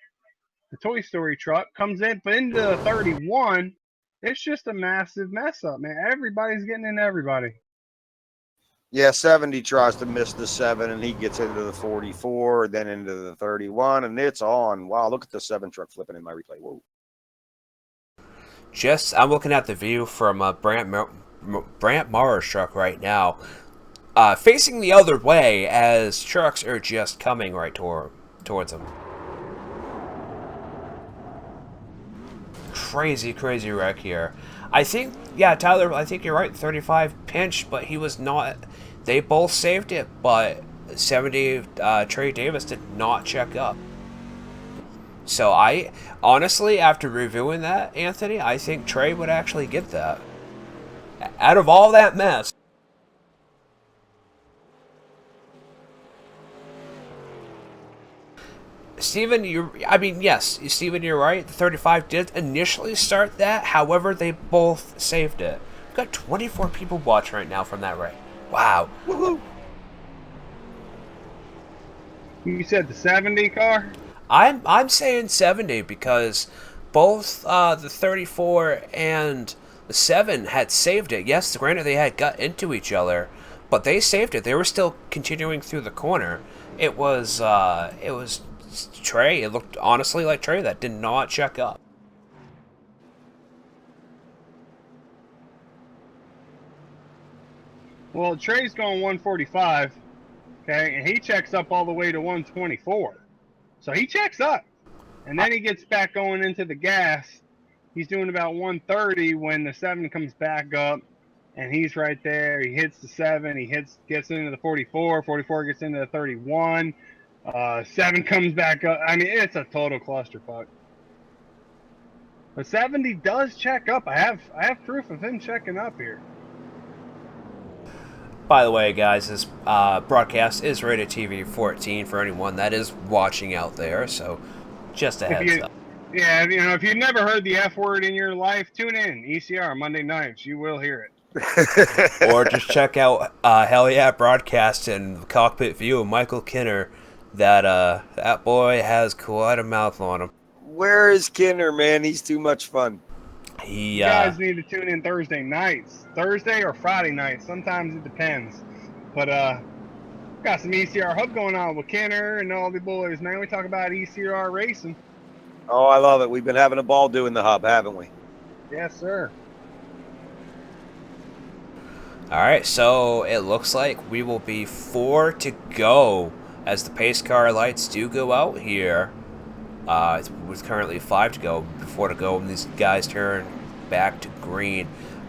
the Toy Story truck, comes in into the 31. It's just a massive mess up, man. Everybody's getting in everybody. Yeah, 70 tries to miss the 7, and he gets into the 44, then into the 31, and it's on. Wow, look at the 7 truck flipping in my replay. Whoa. I'm looking at the view from Brant Mara's truck right now, facing the other way as trucks are just coming right towards him. Crazy wreck here. I think, yeah, Tyler, I think you're right. 35 pinched, but he was not. They both saved it, but 70 Trey Davis did not check up. So I honestly, after reviewing that, Anthony, I think Trey would actually get that. Out of all that mess. Steven, yes, Steven, you're right. The 35 did initially start that. However, they both saved it. We've got 24 people watching right now from that race. Wow. Woohoo! You said the 70 car? I'm saying 70 because both the 34 and the 7 had saved it. Yes, granted they had got into each other, but they saved it. They were still continuing through the corner. It was Trey. It looked honestly like Trey that did not check up. Well, Trey's going 145, okay, and he checks up all the way to 124. So he checks up, and then he gets back going into the gas. He's doing about 130 when the 7 comes back up, and he's right there. He hits the 7. Gets into the 44. 44 gets into the 31. 7 comes back up. I mean, it's a total clusterfuck. But 70 does check up. I have proof of him checking up here. By the way, guys, this broadcast is rated TV 14 for anyone that is watching out there, so just a heads up. Yeah, if you've never heard the F word in your life, tune in. ECR, Monday nights. You will hear it. Or just check out Hell Yeah Broadcast and Cockpit View of Michael Kinner. That boy has quite a mouth on him. Where is Kinner, man? He's too much fun. You guys need to tune in Thursday nights. Thursday or Friday nights. Sometimes it depends. But got some ECR Hub going on with Kenner and all the boys, man. We talk about ECR racing. Oh, I love it. We've been having a ball doing the hub, haven't we? Yes, sir. All right, so it looks like we will be 4 to go as the pace car lights do go out here. With currently 5 to go when these guys turn back to green.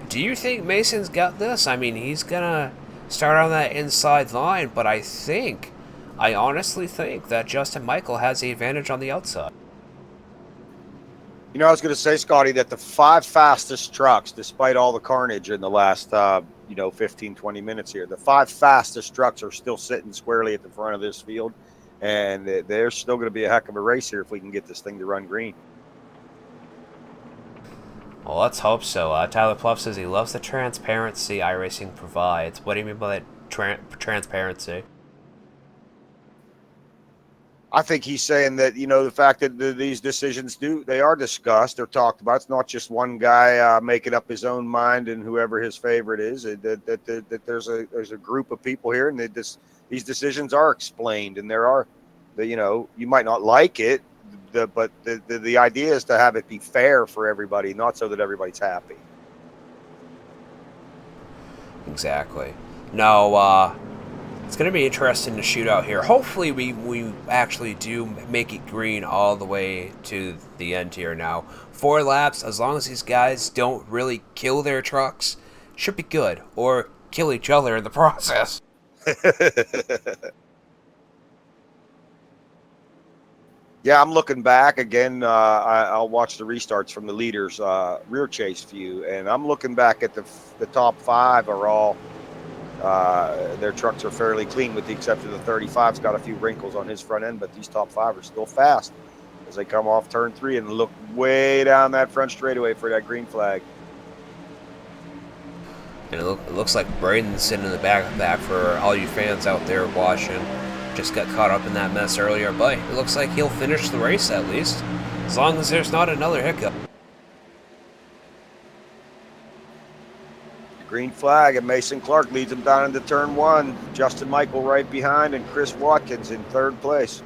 Do you think Mason's got this? I mean, he's gonna start on that inside line, but I honestly think that Justin Michael has the advantage on the outside. I was going to say, Scotty, that the 5 fastest trucks, despite all the carnage in the last 15, 20 minutes here, the 5 fastest trucks are still sitting squarely at the front of this field. And there's still going to be a heck of a race here if we can get this thing to run green. Well, let's hope so. Tyler Pluff says he loves the transparency iRacing provides. What do you mean by that transparency? I think he's saying that, the fact that these decisions they are discussed, they're talked about. It's not just one guy making up his own mind and whoever his favorite is. That there's a group of people here, and these decisions are explained, and there are, you might not like it, but the idea is to have it be fair for everybody, not so that everybody's happy. Exactly. No, it's going to be interesting to shoot out here. Hopefully we actually do make it green all the way to the end here now. 4 laps, as long as these guys don't really kill their trucks, should be good. Or kill each other in the process. Yeah, I'm looking back again. I'll watch the restarts from the leaders' rear chase view, and I'm looking back at the top 5 are all their trucks are fairly clean, with the exception of the 35's got a few wrinkles on his front end, but these top 5 are still fast as they come off turn 3 and look way down that front straightaway for that green flag. And it looks like Braden's sitting in the back of that for all you fans out there watching. Just got caught up in that mess earlier, but it looks like he'll finish the race at least, as long as there's not another hiccup. Green flag, and Mason Clark leads him down into turn 1. Justin Michael right behind, and Chris Watkins in 3rd place.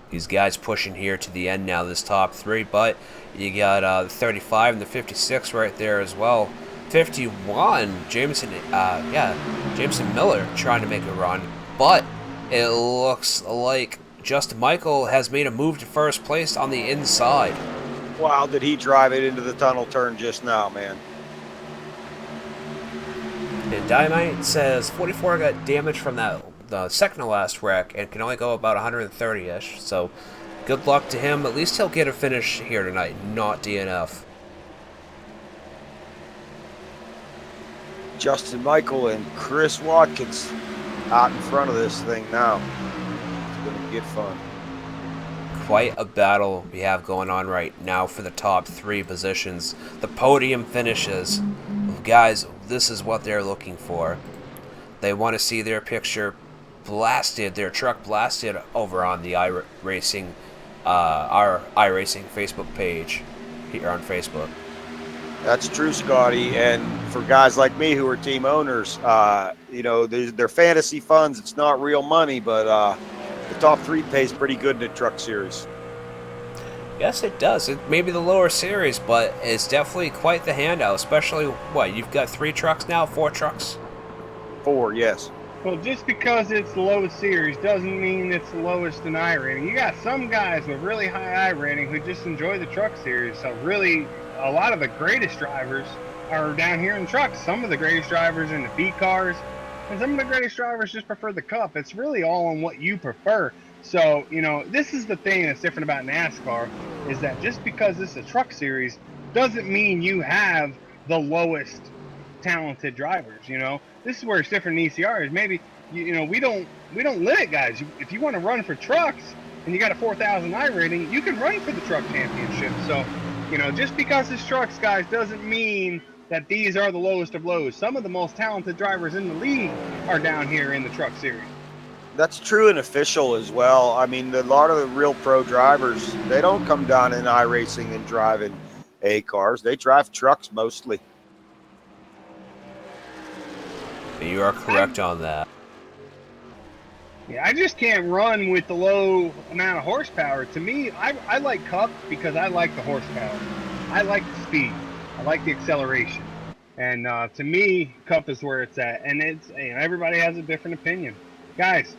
These guys pushing here to the end now, this top 3, but you got the 35 and the 56 right there as well. 51, Jameson Miller trying to make a run, but it looks like Justin Michael has made a move to first place on the inside. Wow, did he drive it into the tunnel turn just now, man. And Dynamite says 44 got damaged from the second to last wreck and can only go about 130-ish, so good luck to him. At least he'll get a finish here tonight, not DNF. Justin Michael and Chris Watkins out in front of this thing now. It's going to get fun. Quite a battle we have going on right now for the top 3 positions. The podium finishes. Guys, this is what they're looking for. They want to see their picture blasted, their truck blasted over on the iRacing, our iRacing Facebook page here on Facebook. That's true, Scotty. And for guys like me who are team owners, they're fantasy funds. It's not real money, but the top 3 pays pretty good in the truck series. Yes, it does. It may be the lower series, but it's definitely quite the handout, especially, you've got 3 trucks now, 4 trucks? 4, yes. Well, just because it's the lowest series doesn't mean it's the lowest in iRating. You got some guys with really high iRating who just enjoy the truck series. So really, a lot of the greatest drivers are down here in trucks. Some of the greatest drivers in the B cars, and some of the greatest drivers just prefer the Cup. It's really all on what you prefer. So, this is the thing that's different about NASCAR, is that just because this is a truck series doesn't mean you have the lowest talented drivers. This is where it's different in ECR. Is maybe we don't limit guys. If you want to run for trucks and you got a 4,000 I rating, you can run for the truck championship. So just because it's trucks, guys, doesn't mean that these are the lowest of lows. Some of the most talented drivers in the league are down here in the truck series. That's true in official as well. I mean, a lot of the real pro drivers, they don't come down in iRacing and drive in A cars. They drive trucks mostly. You are correct on that. Yeah, I just can't run with the low amount of horsepower. To me, I like Cup because I like the horsepower. I like the speed. I like the acceleration. And to me, Cup is where it's at. And everybody has a different opinion. Guys,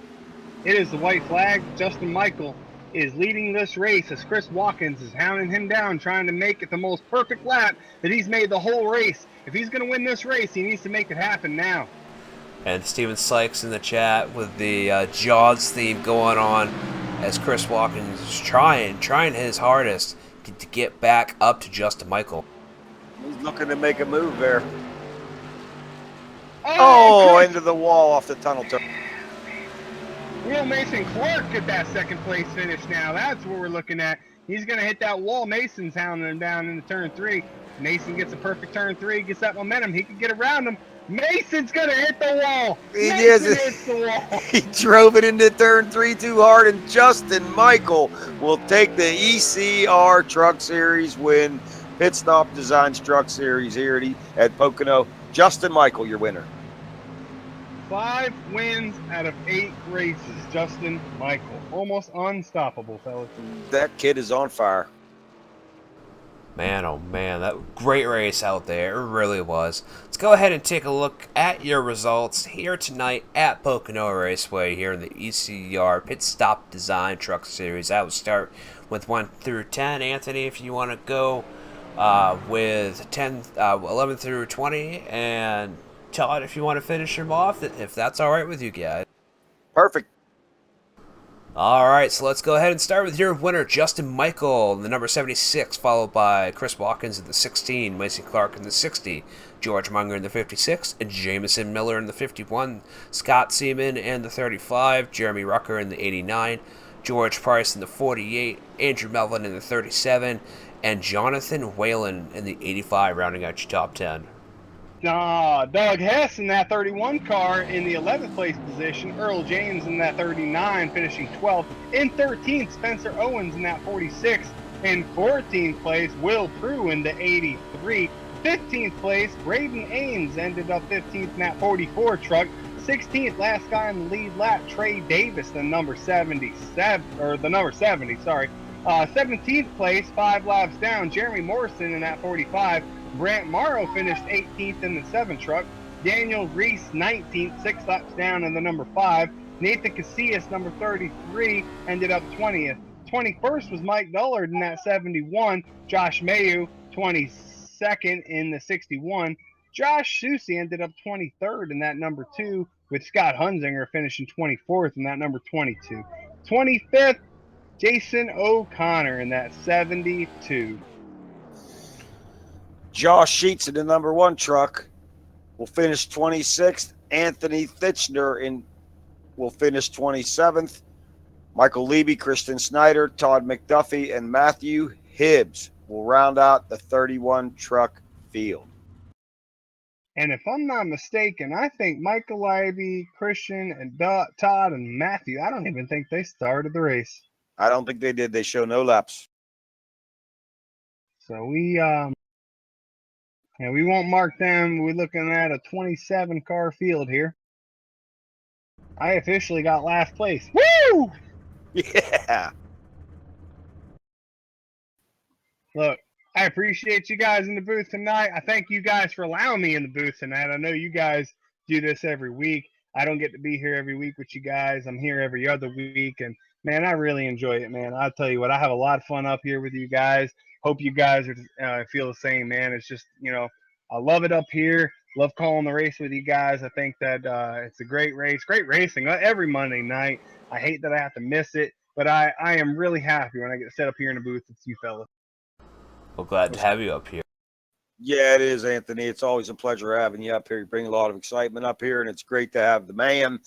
it is the white flag. Justin Michael is leading this race as Chris Watkins is hounding him down, trying to make it the most perfect lap that he's made the whole race. If he's going to win this race, he needs to make it happen now. And Steven Sykes in the chat with the Jaws theme going on as Chris Watkins is trying his hardest to get back up to Justin Michael. He's looking to make a move there. Oh, into the wall off the tunnel turn. Will Mason Clark get that second place finish now? That's what we're looking at. He's going to hit that wall. Mason's hounding him down into turn 3. Mason gets a perfect turn 3, gets that momentum. He can get around him. Mason's going to hit the wall. Mason hits the wall. He drove it into turn 3 too hard, and Justin Michael will take the ECR Truck Series win. Pit Stop Designs Truck Series here at Pocono. Justin Michael, your winner. 5 wins out of 8 races. Justin Michael. Almost unstoppable, fellas. That kid is on fire. Man, oh man, that great race out there. It really was. Let's go ahead and take a look at your results here tonight at Pocono Raceway here in the ECR Pit Stop Design Truck Series. I will start with 1 through 10. Anthony, if you want to go with 11 through 20, and Todd, if you want to finish them off, if that's all right with you guys. Perfect. All right, so let's go ahead and start with your winner, Justin Michael, in the number 76, followed by Chris Watkins in the 16, Mason Clark in the 60, George Munger in the 56, and Jameson Miller in the 51, Scott Seaman in the 35, Jeremy Rucker in the 89, George Price in the 48, Andrew Melvin in the 37, and Jonathan Whalen in the 85, rounding out your top 10. Doug Hess in that 31 car in the 11th place position. Earl James in that 39, finishing 12th. In 13th, Spencer Owens in that 46. In 14th place, Will Prue in the 83. 15th place, Braden Ames ended up 15th in that 44 truck. 16th, last guy in the lead lap, Trey Davis, the number 77, or the number 70, sorry. 17th place, 5 laps down, Jeremy Morrison in that 45. Brant Morrow finished 18th in the 7 truck. Daniel Reese 19th, 6 laps down in the number 5. Nathan Casillas, number 33, ended up 20th. 21st was Mike Dullard in that 71. Josh Mayu 22nd in the 61. Josh Susie ended up 23rd in that number 2, with Scott Hunzinger finishing 24th in that number 22. 25th, Jason O'Connor in that 72. Josh Sheets in the number 1 truck will finish 26th. Anthony Thitchner will finish 27th. Michael Levy, Kristen Snyder, Todd McDuffie, and Matthew Hibbs will round out the 31 truck field. And if I'm not mistaken, I think Michael Levy, Christian, and Todd and Matthew, I don't even think they started the race. I don't think they did. They show no laps. So we won't mark them. We're looking at a 27 car field here. I officially got last place. Woo! Yeah. Look, I appreciate you guys in the booth tonight. I thank you guys for allowing me in the booth tonight. I know you guys do this every week. I don't get to be here every week with you guys. I'm here every other week, and man, I really enjoy it, man. I'll tell you what, I have a lot of fun up here with you guys. Hope you guys are feel the same, man. It's just, I love it up here. Love calling the race with you guys. I think that it's a great race, great racing every Monday night. I hate that I have to miss it, but I am really happy when I get to sit up here in the booth with you fellas. Well, glad to have you up here. Yeah, it is, Anthony. It's always a pleasure having you up here. You bring a lot of excitement up here, and it's great to have the man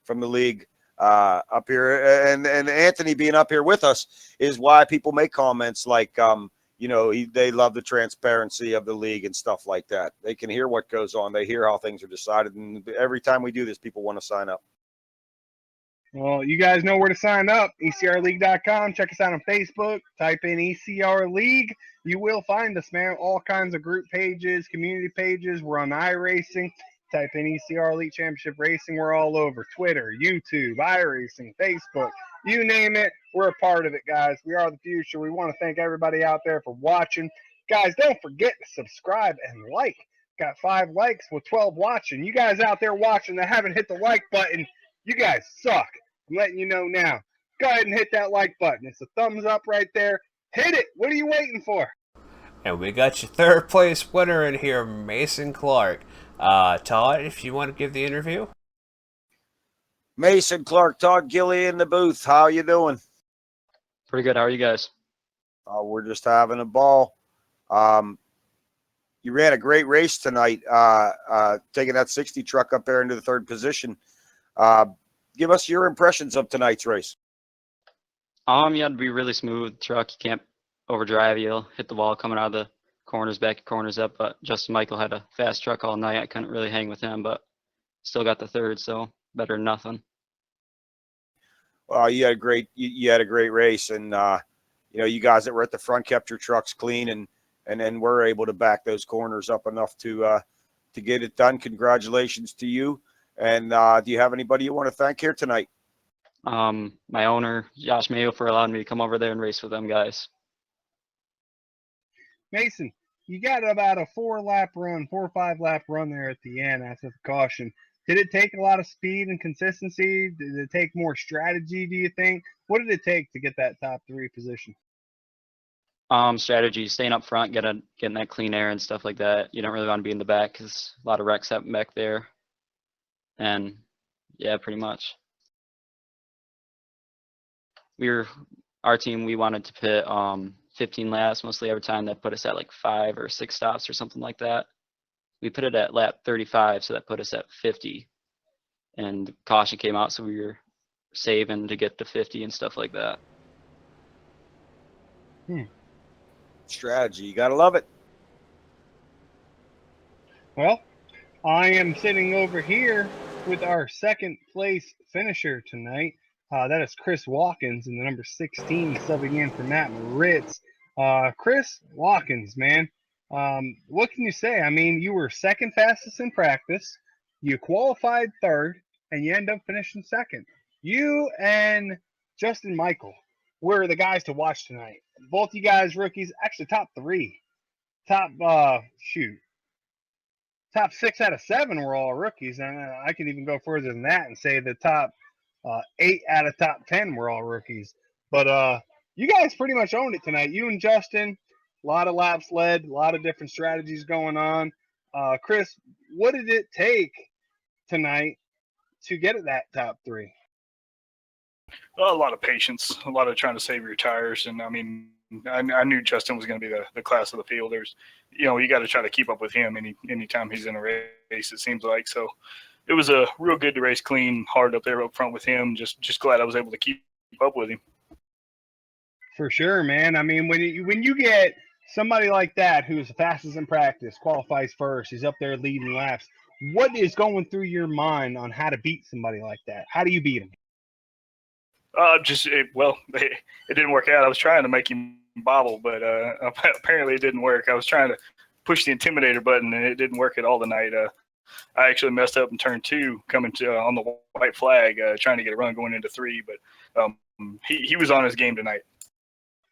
from the league up here. And Anthony being up here with us is why people make comments like, they love the transparency of the league and stuff like that. They can hear what goes on. They hear how things are decided. And every time we do this, people want to sign up. Well, you guys know where to sign up. ECRLeague.com. Check us out on Facebook. Type in ECR League. You will find us, man. All kinds of group pages, community pages. We're on iRacing. Type in ECR League Championship Racing. We're all over Twitter, YouTube, iRacing, Facebook. You name it, we're a part of it, guys. We are the future. We want to thank everybody out there for watching. Guys, don't forget to subscribe and like. Got 5 likes with 12 watching. You guys out there watching that haven't hit the like button, you guys suck. I'm letting you know now. Go ahead and hit that like button. It's a thumbs up right there. Hit it. What are you waiting for? And we got your third place winner in here, Mason Clark. Todd, if you want to give the interview. Mason Clark, Todd Gilly in the booth. How you doing? Pretty good. How are you guys? We're just having a ball. You ran a great race tonight, taking that 60 truck up there into the 3rd position. Give us your impressions of tonight's race. You had to be really smooth truck. You can't overdrive. You'll hit the wall coming out of the corners, back corners up. But Justin Michael had a fast truck all night. I couldn't really hang with him, but still got the 3rd, so better than nothing. You had a great race, and you guys that were at the front kept your trucks clean, and then were able to back those corners up enough to get it done. Congratulations to you. And do you have anybody you want to thank here tonight? My owner, Josh Mayo, for allowing me to come over there and race with them guys. Mason, you got about a 4 or 5 lap run there at the end after the caution. Did it take a lot of speed and consistency? Did it take more strategy, do you think? What did it take to get that top 3 position? Strategy, staying up front, getting that clean air and stuff like that. You don't really want to be in the back because a lot of wrecks happen back there. And yeah, pretty much. Our team, we wanted to pit 15 laps mostly every time. That put us at like 5 or 6 stops or something like that. We put it at lap 35, so that put us at 50. And caution came out, so we were saving to get to 50 and stuff like that. Strategy, you gotta love it. Well, I am sitting over here with our second place finisher tonight. That is Chris Watkins in the number 16, subbing in for Matt Moritz. Chris Watkins, man, what can you say? I mean, you were second fastest in practice, you qualified third, and you end up finishing second. You and Justin Michael were the guys to watch tonight. Both you guys rookies, actually top 3. Top 6 out of 7 were all rookies, and I can even go further than that and say the top 8 out of top 10 were all rookies. But you guys pretty much owned it tonight. You and Justin, a lot of laps led, a lot of different strategies going on. Chris, what did it take tonight to get at that top 3? A lot of patience, a lot of trying to save your tires, and I mean, I knew Justin was going to be the class of the fielders. You know, you got to try to keep up with him anytime he's in a race, it seems like. So it was a real good to race clean, hard up there up front with him. Just glad I was able to keep up with him. For sure, man. I mean, when you get somebody like that who's the fastest in practice, qualifies first, he's up there leading laps, what is going through your mind on how to beat somebody like that? How do you beat him? It didn't work out. I was trying to make him bobble, but apparently it didn't work. I was trying to push the intimidator button, and it didn't work at all tonight. I actually messed up in turn 2, coming to on the white flag, trying to get a run going into 3. But he was on his game tonight.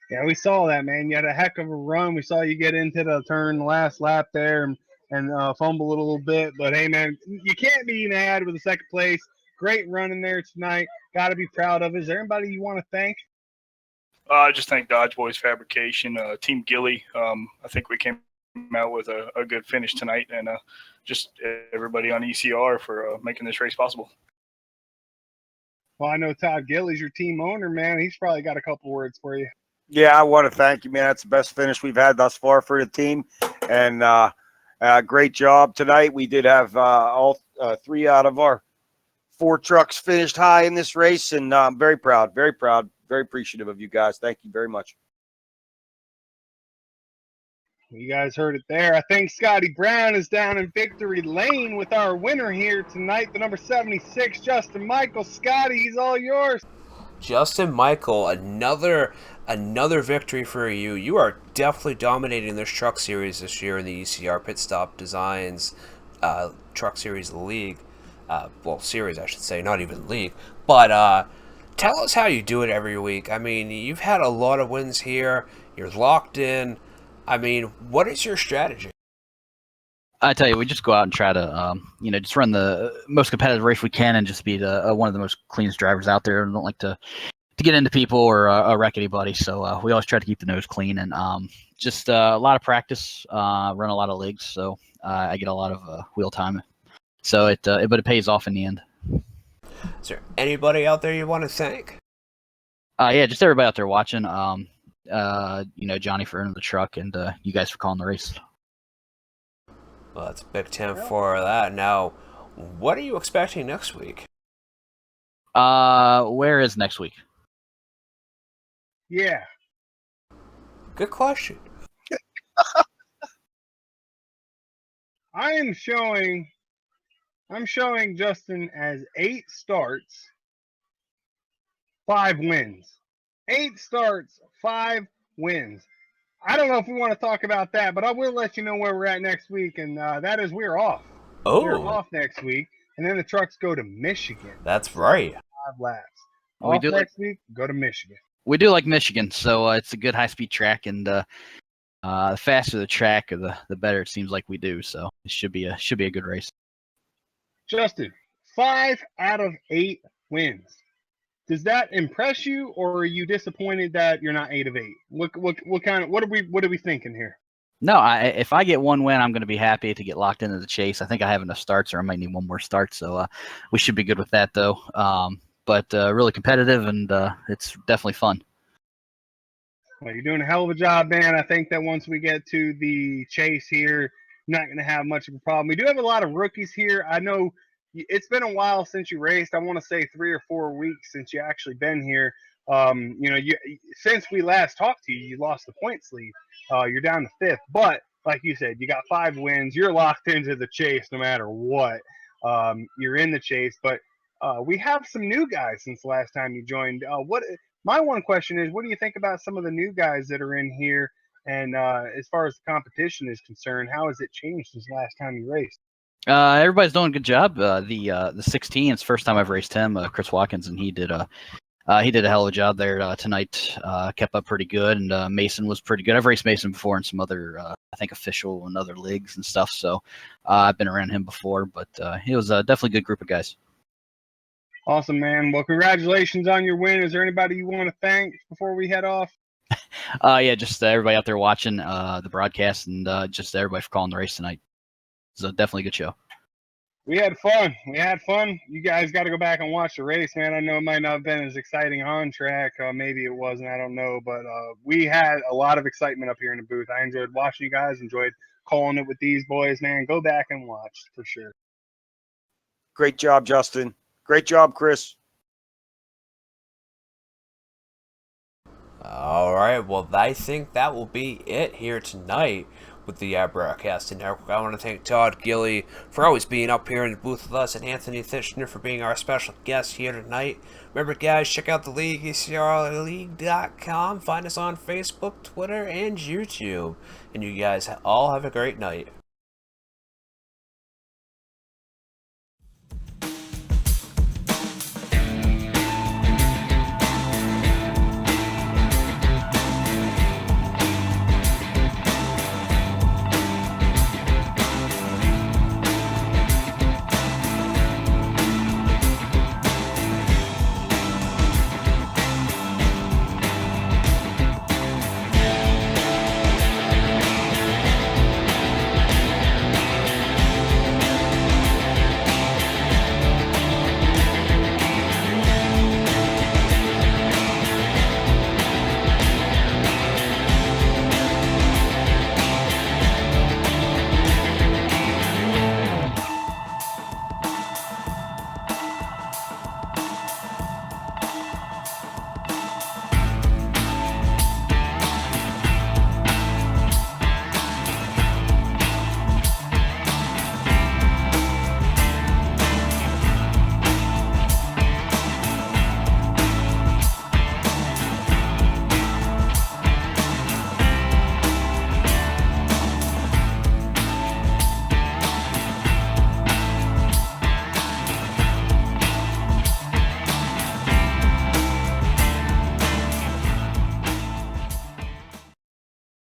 Yeah, we saw that, man. You had a heck of a run. We saw you get into the turn the last lap there and fumble it a little bit. But, hey, man, you can't be mad with the second place. Great run in there tonight. Got to be proud of it. Is there anybody you want to thank? I just thank Dodge Boys Fabrication, Team Gilly. I think we came out with a good finish tonight, and just everybody on ECR for making this race possible. Well, I know Todd Gilly's your team owner, man. He's probably got a couple words for you. Yeah, I want to thank you, man. That's the best finish we've had thus far for the team, and great job tonight. We did have all 3 out of our 4 trucks finished high in this race, and I'm very proud, very appreciative of you guys. Thank you very much. You guys heard it there. I think Scotty Brown is down in victory lane with our winner here tonight, the number 76, Justin Michael. Scotty, he's all yours. Justin Michael, another victory for you. You are definitely dominating this truck series this year in the ECR Pit Stop Designs Truck Series League. Series, I should say, not even league. But tell us how you do it every week. I mean, you've had a lot of wins here. You're locked in. I mean, what is your strategy? I tell you, we just go out and try to, just run the most competitive race we can and just be one of the most cleanest drivers out there. And don't like to get into people or wreck anybody. So we always try to keep the nose clean and just a lot of practice, run a lot of leagues. So I get a lot of wheel time. So but it pays off in the end. Is there anybody out there you want to thank? Yeah, just everybody out there watching. Johnny for owning the truck and you guys for calling the race. Well, that's a big 10 for that. Now, what are you expecting next week? Where is next week? Yeah. Good question. I'm showing Justin as 8 starts, 5 wins. 8 starts, 5 wins. I don't know if we want to talk about that, but I will let you know where we're at next week, and that is we're off. Oh. We're off next week, and then the trucks go to Michigan. That's right. 5 laps. Off next week, go to Michigan. We do like Michigan, so it's a good high-speed track, and The faster the track, the better it seems like we do. So it should be a good race. Justin, 5 out of 8 wins. Does that impress you, or are you disappointed that you're not 8 of 8? What are we thinking here? No, if I get one win, I'm going to be happy to get locked into the chase. I think I have enough starts, or I might need one more start. So we should be good with that, though. But really competitive, and it's definitely fun. Well, you're doing a hell of a job, man. I think that once we get to the chase here, not going to have much of a problem. We do have a lot of rookies here. I know it's been a while since you raced. I want to say 3 or 4 weeks since you actually been here. Since we last talked to you, you lost the points lead. You're down to 5th, but like you said, you got 5 wins. You're locked into the chase no matter what. You're in the chase, but we have some new guys since the last time you joined. My one question is, what do you think about some of the new guys that are in here? And as far as the competition is concerned, how has it changed since the last time you raced? Everybody's doing a good job. The 16, it's the first time I've raced him, Chris Watkins, and he did a hell of a job there tonight. Kept up pretty good, and Mason was pretty good. I've raced Mason before in some other, I think, official and other leagues and stuff. So I've been around him before, but he was definitely a good group of guys. Awesome, man. Well, congratulations on your win. Is there anybody you want to thank before we head off? Yeah, just everybody out there watching the broadcast, and just everybody for calling the race tonight. It's definitely a good show. We had fun. You guys got to go back and watch the race, man. I know it might not have been as exciting on track. Maybe it wasn't. I don't know. But we had a lot of excitement up here in the booth. I enjoyed watching you guys, enjoyed calling it with these boys, man. Go back and watch for sure. Great job, Justin. Great job, Chris. All right, well, I think that will be it here tonight with the Broadcasting Network. I want to thank Todd Gilly for always being up here in the booth with us, and Anthony Tishner for being our special guest here tonight. Remember, guys, check out the league, ECRleague.com. Find us on Facebook, Twitter, and YouTube. And you guys all have a great night.